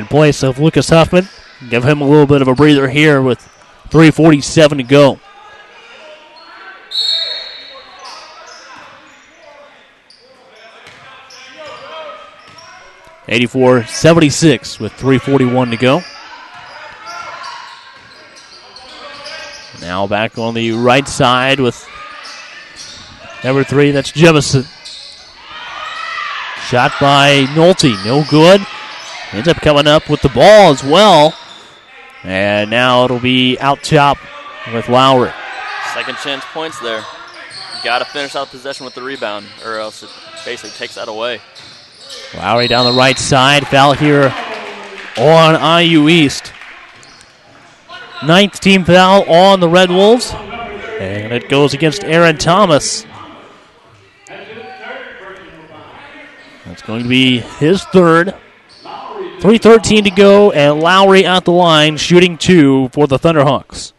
place of Lucas Huffman. Give him a little bit of a breather here with 3:47 to go. (84-76) with 3:41 to go. Now back on the right side with number 3, that's Jemison. Shot by Nolte, no good. Ends up coming up with the ball as well. And now it'll be out top with Lowry. Second chance points there. Got to finish out possession with the rebound, or else it basically takes that away. Lowry down the right side. Foul here on IU East. 9th team foul on the Red Wolves. And it goes against Aaron Thomas. That's going to be his third. 3:13 to go, and Lowry at the line, shooting 2 for the Thunderhawks.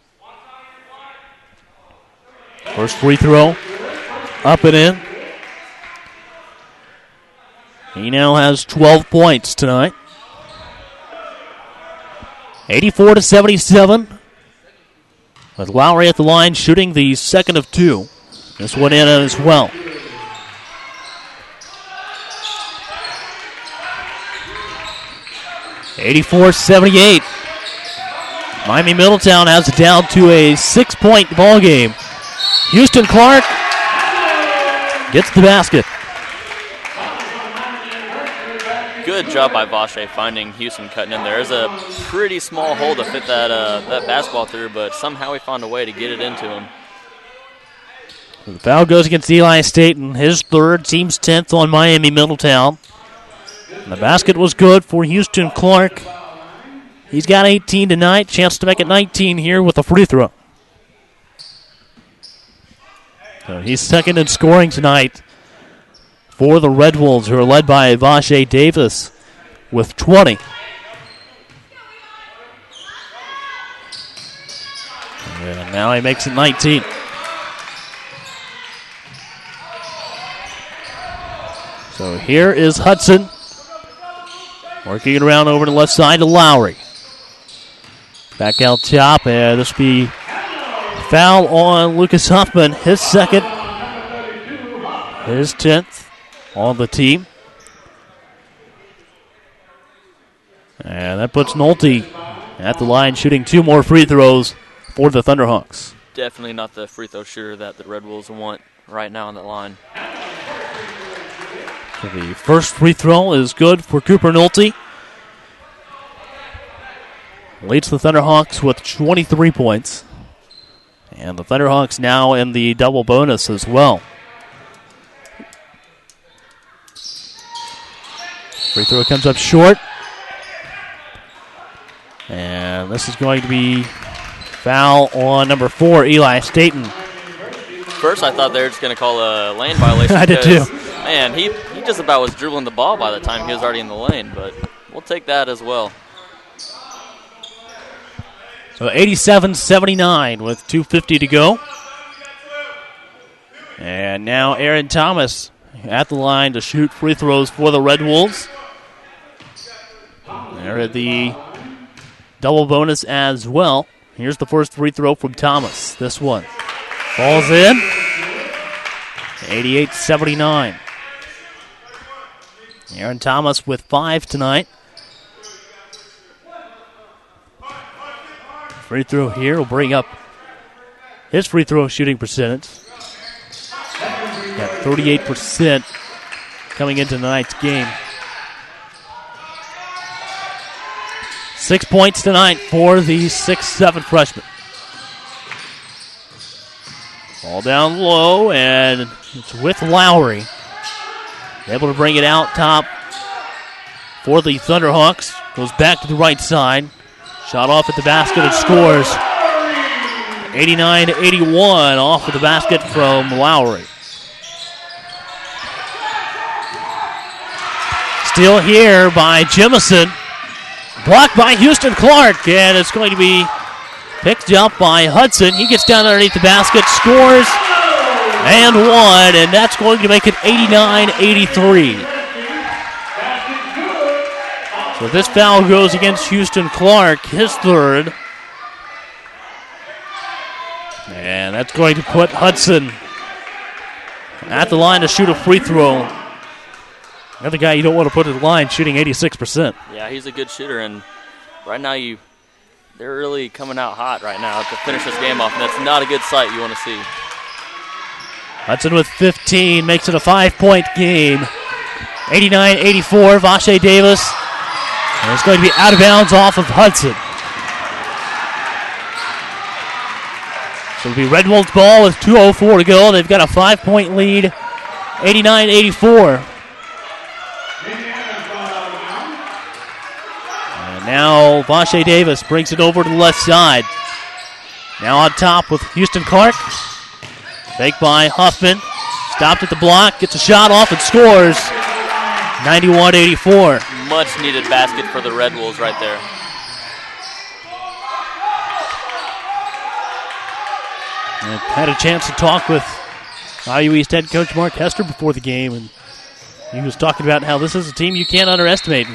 First free throw, up and in. He now has 12 points tonight. 84-77. With Lowry at the line, shooting the second of 2. This one in as well. (84-78). Miami Middletown has it down to a 6-point ball game. Houston Clark gets the basket. Good job by Vache finding Houston cutting in there. There's a pretty small hole to fit that basketball through, but somehow he found a way to get it into him. The foul goes against Eli Staten. His third, team's 10th on Miami Middletown. And the basket was good for Houston Clark. He's got 18 tonight. Chance to make it 19 here with a free throw. So he's second in scoring tonight for the Red Wolves, who are led by Vache Davis with 20. And now he makes it 19. So here is Hudson. Working it around over to the left side to Lowry. Back out top, and this will be foul on Lucas Huffman. His second, his 10th on the team. And that puts Nolte at the line, shooting 2 more free throws for the Thunderhawks. Definitely not the free throw shooter that the Red Wolves want right now on that line. So the first free throw is good for Cooper Nolte. Leads the Thunderhawks with 23 points. And the Thunderhawks now in the double bonus as well. Free throw comes up short. And this is going to be foul on number 4, Eli Staten. First, I thought they were just going to call a lane violation. I did too. Man, he just about was dribbling the ball by the time he was already in the lane, but we'll take that as well. So 87-79 with 2:50 to go. And now Aaron Thomas at the line to shoot free throws for the Red Wolves. They're at the double bonus as well. Here's the first free throw from Thomas. This one falls in. 88-79. Aaron Thomas with 5 tonight. Free throw here will bring up his free throw shooting percentage. Got 38% coming into tonight's game. 6 points tonight for the 6'7" freshman. Ball down low, and it's with Lowry. Able to bring it out top for the Thunderhawks. Goes back to the right side. Shot off at the basket and scores. 89-81 off of the basket from Lowry. Steal here by Jemison. Blocked by Houston Clark, and it's going to be picked up by Hudson. He gets down underneath the basket, scores, and one, and that's going to make it 89-83. So this foul goes against Houston Clark, his third. And that's going to put Hudson at the line to shoot a free throw. Another guy you don't want to put at the line, shooting 86%. Yeah, he's a good shooter, and right now they're really coming out hot right now to finish this game off, and that's not a good sight you want to see. Hudson with 15 makes it a 5-point game. 89-84, Vache Davis. And it's going to be out of bounds off of Hudson. So it'll be Red Wolves ball with 2:04 to go. They've got a 5-point lead, 89-84. And now Vache Davis brings it over to the left side. Now on top with Houston Clark. Fake by Huffman. Stopped at the block, gets a shot off and scores. 91-84. Much needed basket for the Red Wolves right there. And had a chance to talk with IU East head coach Mark Hester before the game, and he was talking about how this is a team you can't underestimate.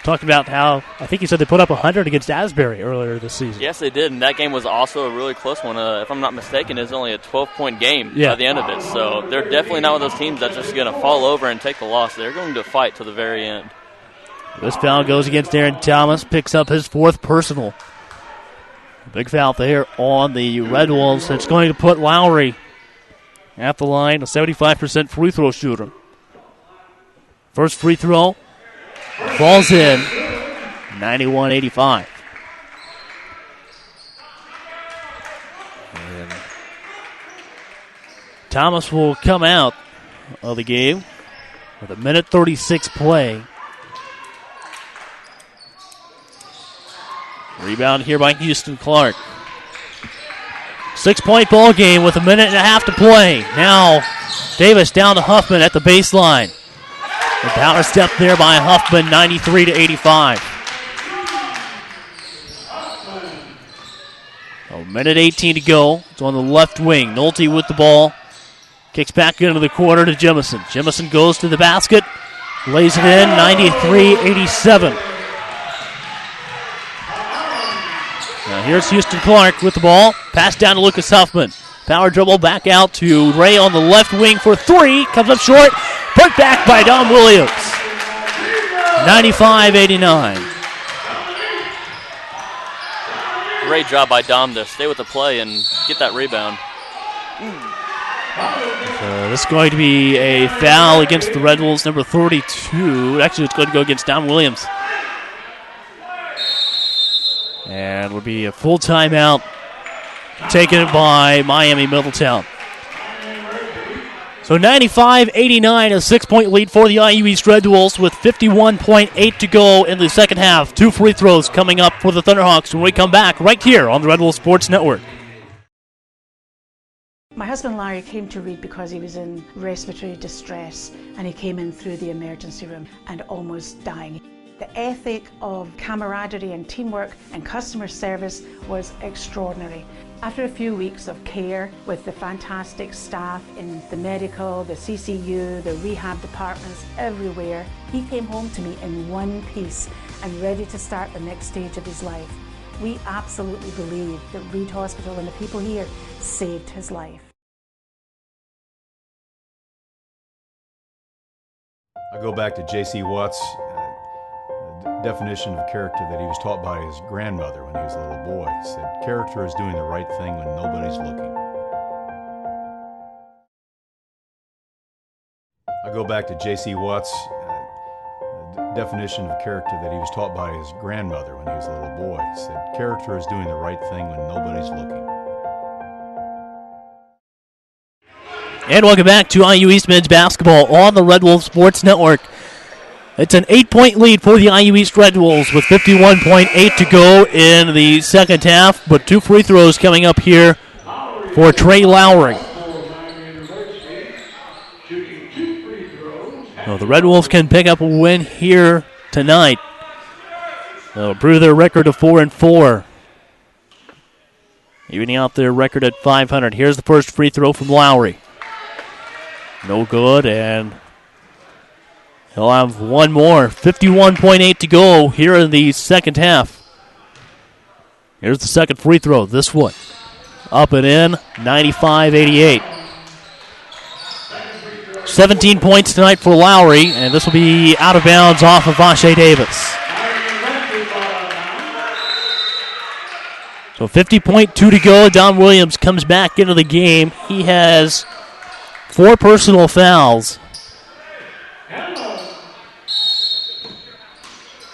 Talking about how, I think he said they put up 100 against Asbury earlier this season. Yes, they did, and that game was also a really close one. If I'm not mistaken, it's only a 12-point game by the end of it. So they're definitely not one of those teams that's just going to fall over and take the loss. They're going to fight to the very end. This foul goes against Aaron Thomas, picks up his fourth personal. Big foul there on the Red Wolves. It's going to put Lowry at the line, a 75% free throw shooter. First free throw falls in, 91-85. And Thomas will come out of the game with a minute 36 play. Rebound here by Houston Clark. 6-point ball game with a minute and a half to play. Now Davis down to Huffman at the baseline. The power step there by Huffman, 93-85. A minute 18 to go. It's on the left wing. Nolte with the ball. Kicks back into the corner to Jemison. Jemison goes to the basket. Lays it in, 93-87. Now here's Houston Clark with the ball. Pass down to Lucas Huffman. Power dribble back out to Ray on the left wing for three. Comes up short. Put back by Dom Williams. 95-89. Great job by Dom to stay with the play and get that rebound. So this is going to be a foul against the Red Wolves, number 32. Actually, it's going to go against Dom Williams. And will be a full timeout taken by Miami Middletown. So 95-89, a 6-point lead for the IU East Red Wolves with 51.8 to go in the second half. 2 free throws coming up for the Thunderhawks when we come back right here on the Red Wolves Sports Network. My husband Larry came to Reed because he was in respiratory distress, and he came in through the emergency room and almost dying. The ethic of camaraderie and teamwork and customer service was extraordinary. After a few weeks of care with the fantastic staff in the medical, the CCU, the rehab departments, everywhere, he came home to me in one piece and ready to start the next stage of his life. We absolutely believe that Reed Hospital and the people here saved his life. I go back to J.C. Watt's definition of character that he was taught by his grandmother when he was a little boy. He said, character is doing the right thing when nobody's looking. I go back to J.C. Watt's definition of character that he was taught by his grandmother when he was a little boy. He said, character is doing the right thing when nobody's looking. And welcome back to IU East men's basketball on the Red Wolves Sports Network. It's an 8-point lead for the IU East Red Wolves with 51.8 to go in the second half, but 2 free throws coming up here for Trey Lowry. So the Red Wolves can pick up a win here tonight. They'll improve their record to 4-4. Evening out their record at 500. Here's the first free throw from Lowry. No good, and he'll have one more. 51.8 to go here in the second half. Here's the second free throw. This one. Up and in. 95-88. 17 points tonight for Lowry, and this will be out of bounds off of Vashae Davis. So 50.2 to go. Don Williams comes back into the game. He has 4 personal fouls.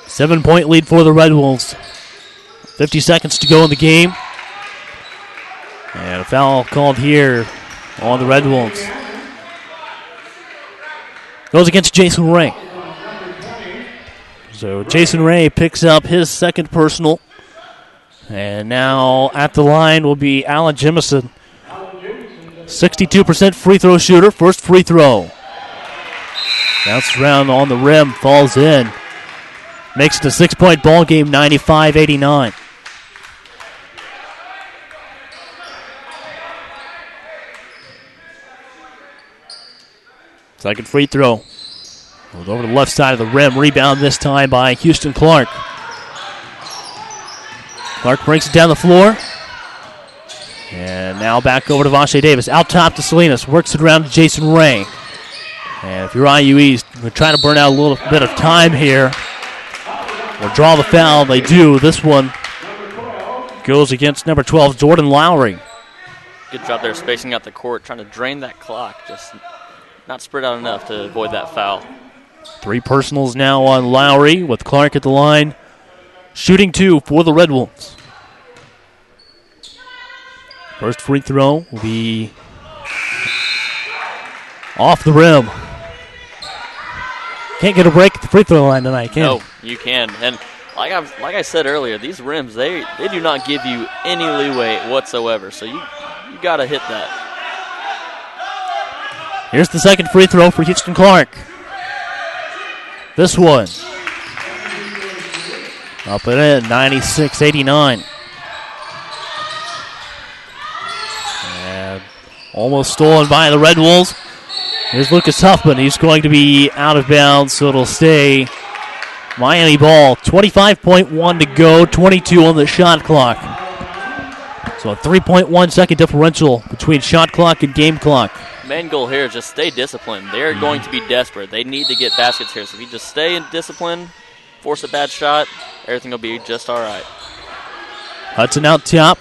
7-point lead for the Red Wolves. 50 seconds to go in the game. And a foul called here on the Red Wolves. Goes against Jason Ray. So Jason Ray picks up his second personal. And now at the line will be Alan Jemison. 62% free throw shooter. First free throw. Bounces around on the rim. Falls in. Makes it a 6-point ball game. 95-89. Second free throw. Goes over the left side of the rim. Rebound this time by Houston Clark. Clark brings it down the floor. And now back over to Vashae Davis. Out top to Salinas. Works it around to Jason Ray. And if you're IU East, we're trying to burn out a little bit of time here. We'll draw the foul. They do. This one goes against number 12, Jordan Lowry. Good job there spacing out the court, trying to drain that clock. Just not spread out enough to avoid that foul. 3 personals now on Lowry with Clark at the line. Shooting 2 for the Red Wolves. First free throw will be off the rim. Can't get a break at the free throw line tonight, can you? No, you can. And like I said earlier, these rims, they do not give you any leeway whatsoever. So you got to hit that. Here's the second free throw for Houston Clark. This one. Up and in, 96-89. And almost stolen by the Red Wolves. Here's Lucas Huffman. He's going to be out of bounds, so it'll stay Miami ball. 25.1 to go, 22 on the shot clock. So a 3.1 second differential between shot clock and game clock. Main goal here is just stay disciplined. They're going to be desperate. They need to get baskets here. So if you just stay in discipline, force a bad shot, everything will be just all right. Hudson out top.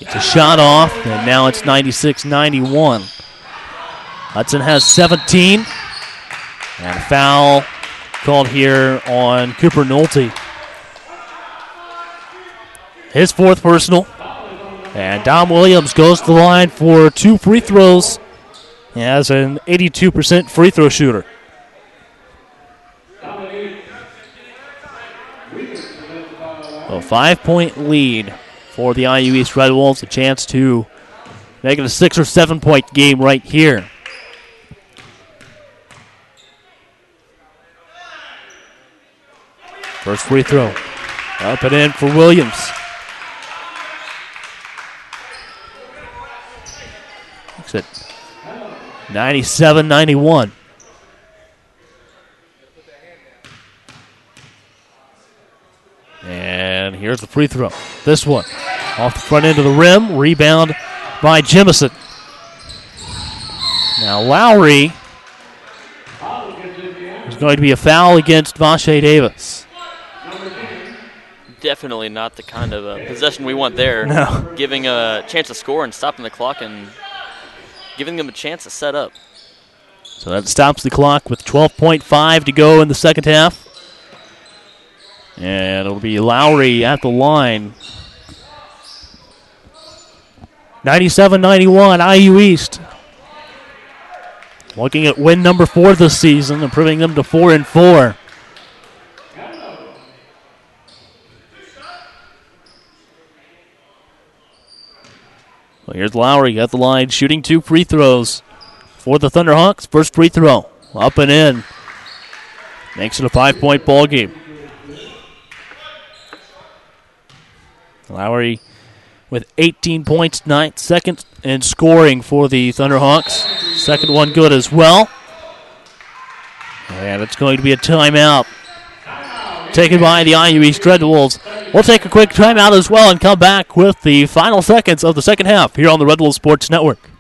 Gets a shot off, and now it's 96-91. Hudson has 17. And a foul called here on Cooper Nolte. His 4th personal. And Dom Williams goes to the line for 2 free throws. He has an 82% free throw shooter. A 5-point lead for the IU East Red Wolves. A chance to make it a 6 or 7 point game right here. First free throw. Up and in for Williams. Looks at 97-91. And here's the free throw. This one off the front end of the rim. Rebound by Jemison. Now Lowry is going to be a foul against Vashae Davis. Definitely not the kind of possession we want there. No. Giving a chance to score and stopping the clock and giving them a chance to set up. So that stops the clock with 12.5 to go in the second half. And it'll be Lowry at the line. 97-91, IU East. Looking at win number 4 this season, improving them to 4-4. Well, here's Lowry at the line, shooting 2 free throws for the Thunderhawks. First free throw, up and in. Makes it a 5-point ball game. Lowry with 18 points tonight, second in scoring for the Thunderhawks. Second one good as well. And it's going to be a timeout taken by the IU East Red Wolves. We'll take a quick timeout as well and come back with the final seconds of the second half here on the Red Wolves Sports Network.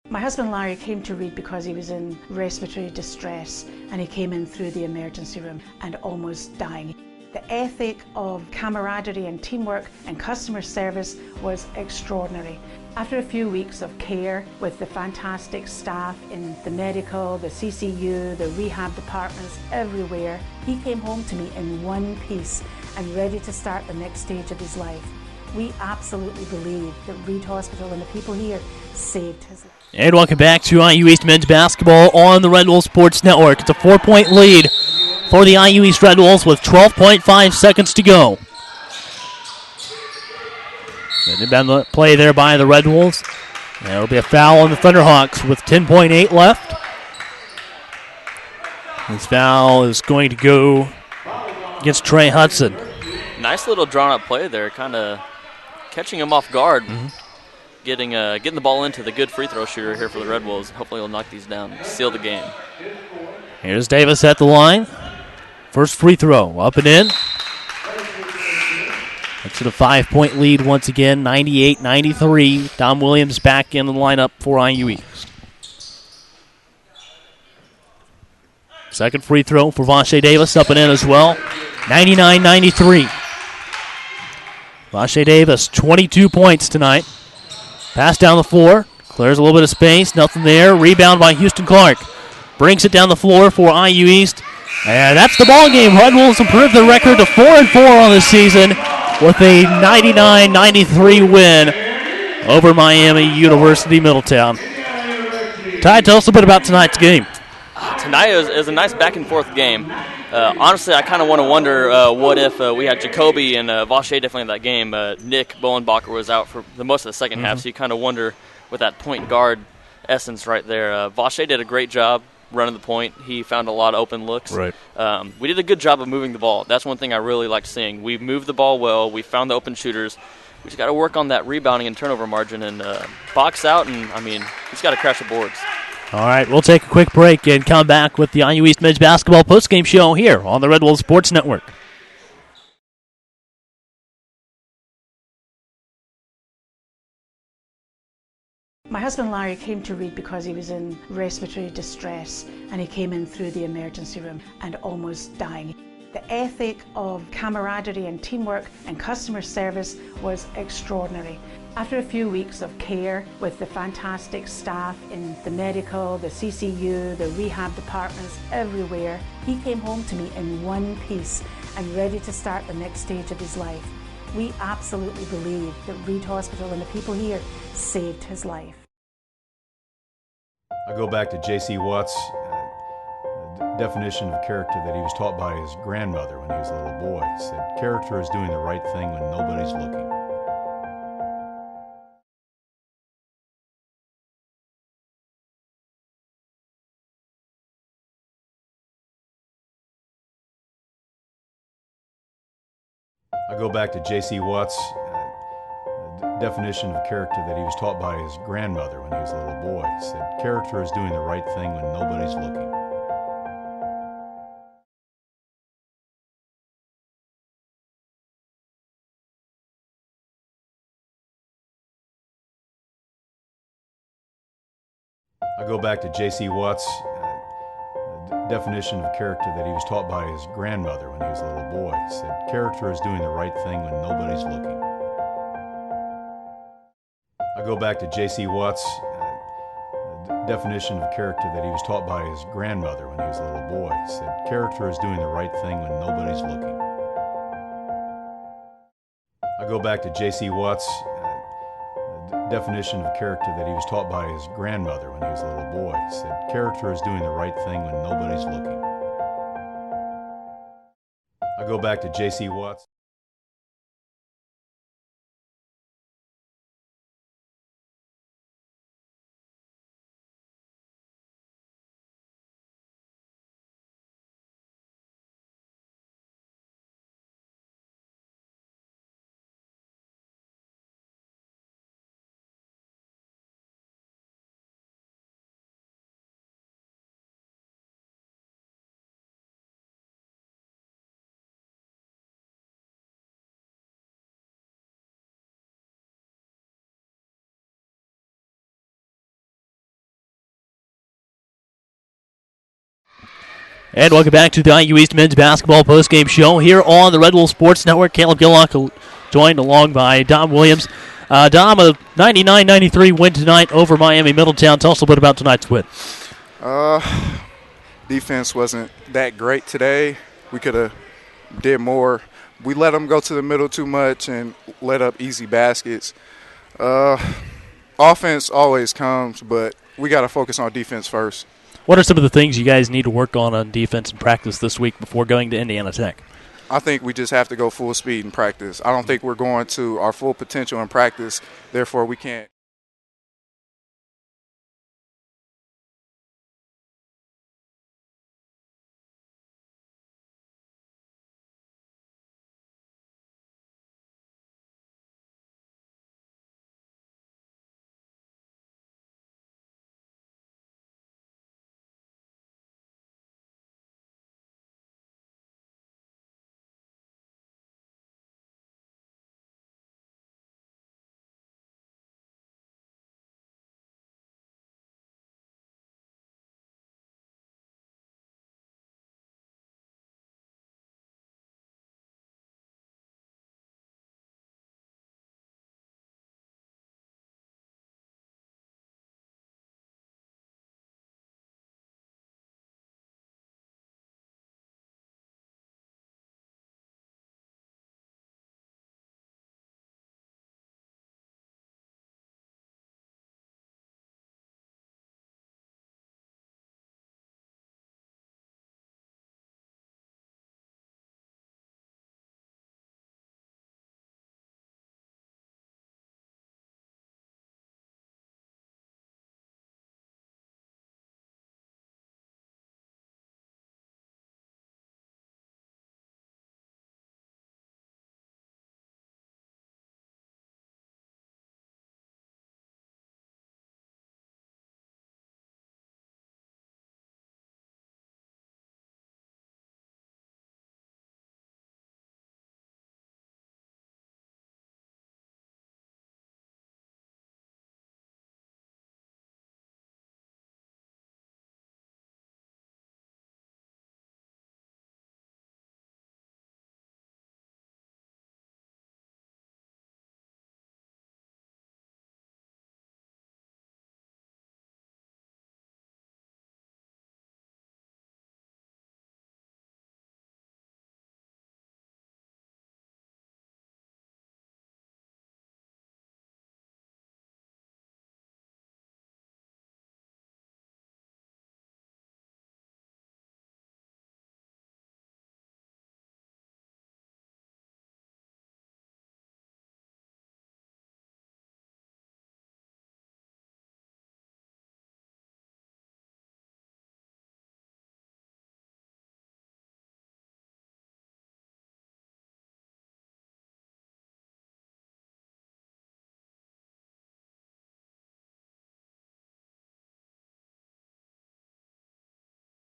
My husband Larry came to Reed because he was in respiratory distress, and he came in through the emergency room and almost dying. The ethic of camaraderie and teamwork and customer service was extraordinary. After a few weeks of care with the fantastic staff in the medical, the CCU, the rehab departments, everywhere, he came home to me in one piece and ready to start the next stage of his life. We absolutely believe that Reed Hospital and the people here saved his life. And welcome back to IU East men's basketball on the Red Wolves Sports Network. It's a 4-point lead for the IU East Red Wolves with 12.5 seconds to go. Inbound play there by the Red Wolves. There will be a foul on the Thunderhawks with 10.8 left. This foul is going to go against Trey Hudson. Nice little drawn-up play there, kind of catching him off guard. Getting the ball into the good free throw shooter here for the Red Wolves. Hopefully he'll knock these down, seal the game. Here's Davis at the line. First free throw, up and in. It's a 5-point lead once again, 98-93. Dom Williams back in the lineup for IU East. Second free throw for Vache Davis, up and in as well. 99-93. Vache Davis, 22 points tonight. Pass down the floor, clears a little bit of space, nothing there. Rebound by Houston Clark. Brings it down the floor for IU East. And that's the ball game. Red Wolves improved their record to 4-4 on this season with a 99-93 win over Miami University Middletown. Ty, tell us a bit about tonight's game. Tonight is a nice back-and-forth game. Honestly, I kind of want to wonder what if we had Jacoby and Vache definitely in that game. Nick Bowenbacher was out for the most of the second half, so you kind of wonder with that point guard essence right there. Vache did a great job running the point. He found a lot of open looks. Right. We did a good job of moving the ball. That's one thing I really liked seeing. We moved the ball well. We found the open shooters. We just got to work on that rebounding and turnover margin and box out, and, he's got to crash the boards. All right, we'll take a quick break and come back with the IU East men's basketball postgame show here on the Red Wolves Sports Network. My husband Larry came to Reed because he was in respiratory distress, and he came in through the emergency room and almost dying. The ethic of camaraderie and teamwork and customer service was extraordinary. After a few weeks of care with the fantastic staff in the medical, the CCU, the rehab departments, everywhere, he came home to me in one piece and ready to start the next stage of his life. We absolutely believe that Reed Hospital and the people here saved his life. I go back to J.C. Watt's definition of character that he was taught by his grandmother when he was a little boy. He said, character is doing the right thing when nobody's looking. I go back to J.C. Watt's definition of character that he was taught by his grandmother when he was a little boy. He said, character is doing the right thing when nobody's looking. I go back to J.C. Watt's definition of character that he was taught by his grandmother when he was a little boy. He said, character is doing the right thing when nobody's looking. I go back to J.C. Watt's definition of character that he was taught by his grandmother when he was a little boy. He said, character is doing the right thing when nobody's looking. I go back to J.C. Watt's definition of character that he was taught by his grandmother when he was a little boy. He said, character is doing the right thing when nobody's looking. I go back to J.C. Watt's And welcome back to the IU East men's basketball postgame show here on the Red Wolf Sports Network. Caleb Gillock joined along by Dom Williams. Dom, a 99-93 win tonight over Miami Middletown. Tell us a little bit about tonight's win. Defense wasn't that great today. We could have did more. We let them go to the middle too much and let up easy baskets. Offense always comes, but we got to focus on defense first. What are some of the things you guys need to work on defense and practice this week before going to Indiana Tech? I think we just have to go full speed in practice. I don't think we're going to our full potential in practice. Therefore, we can't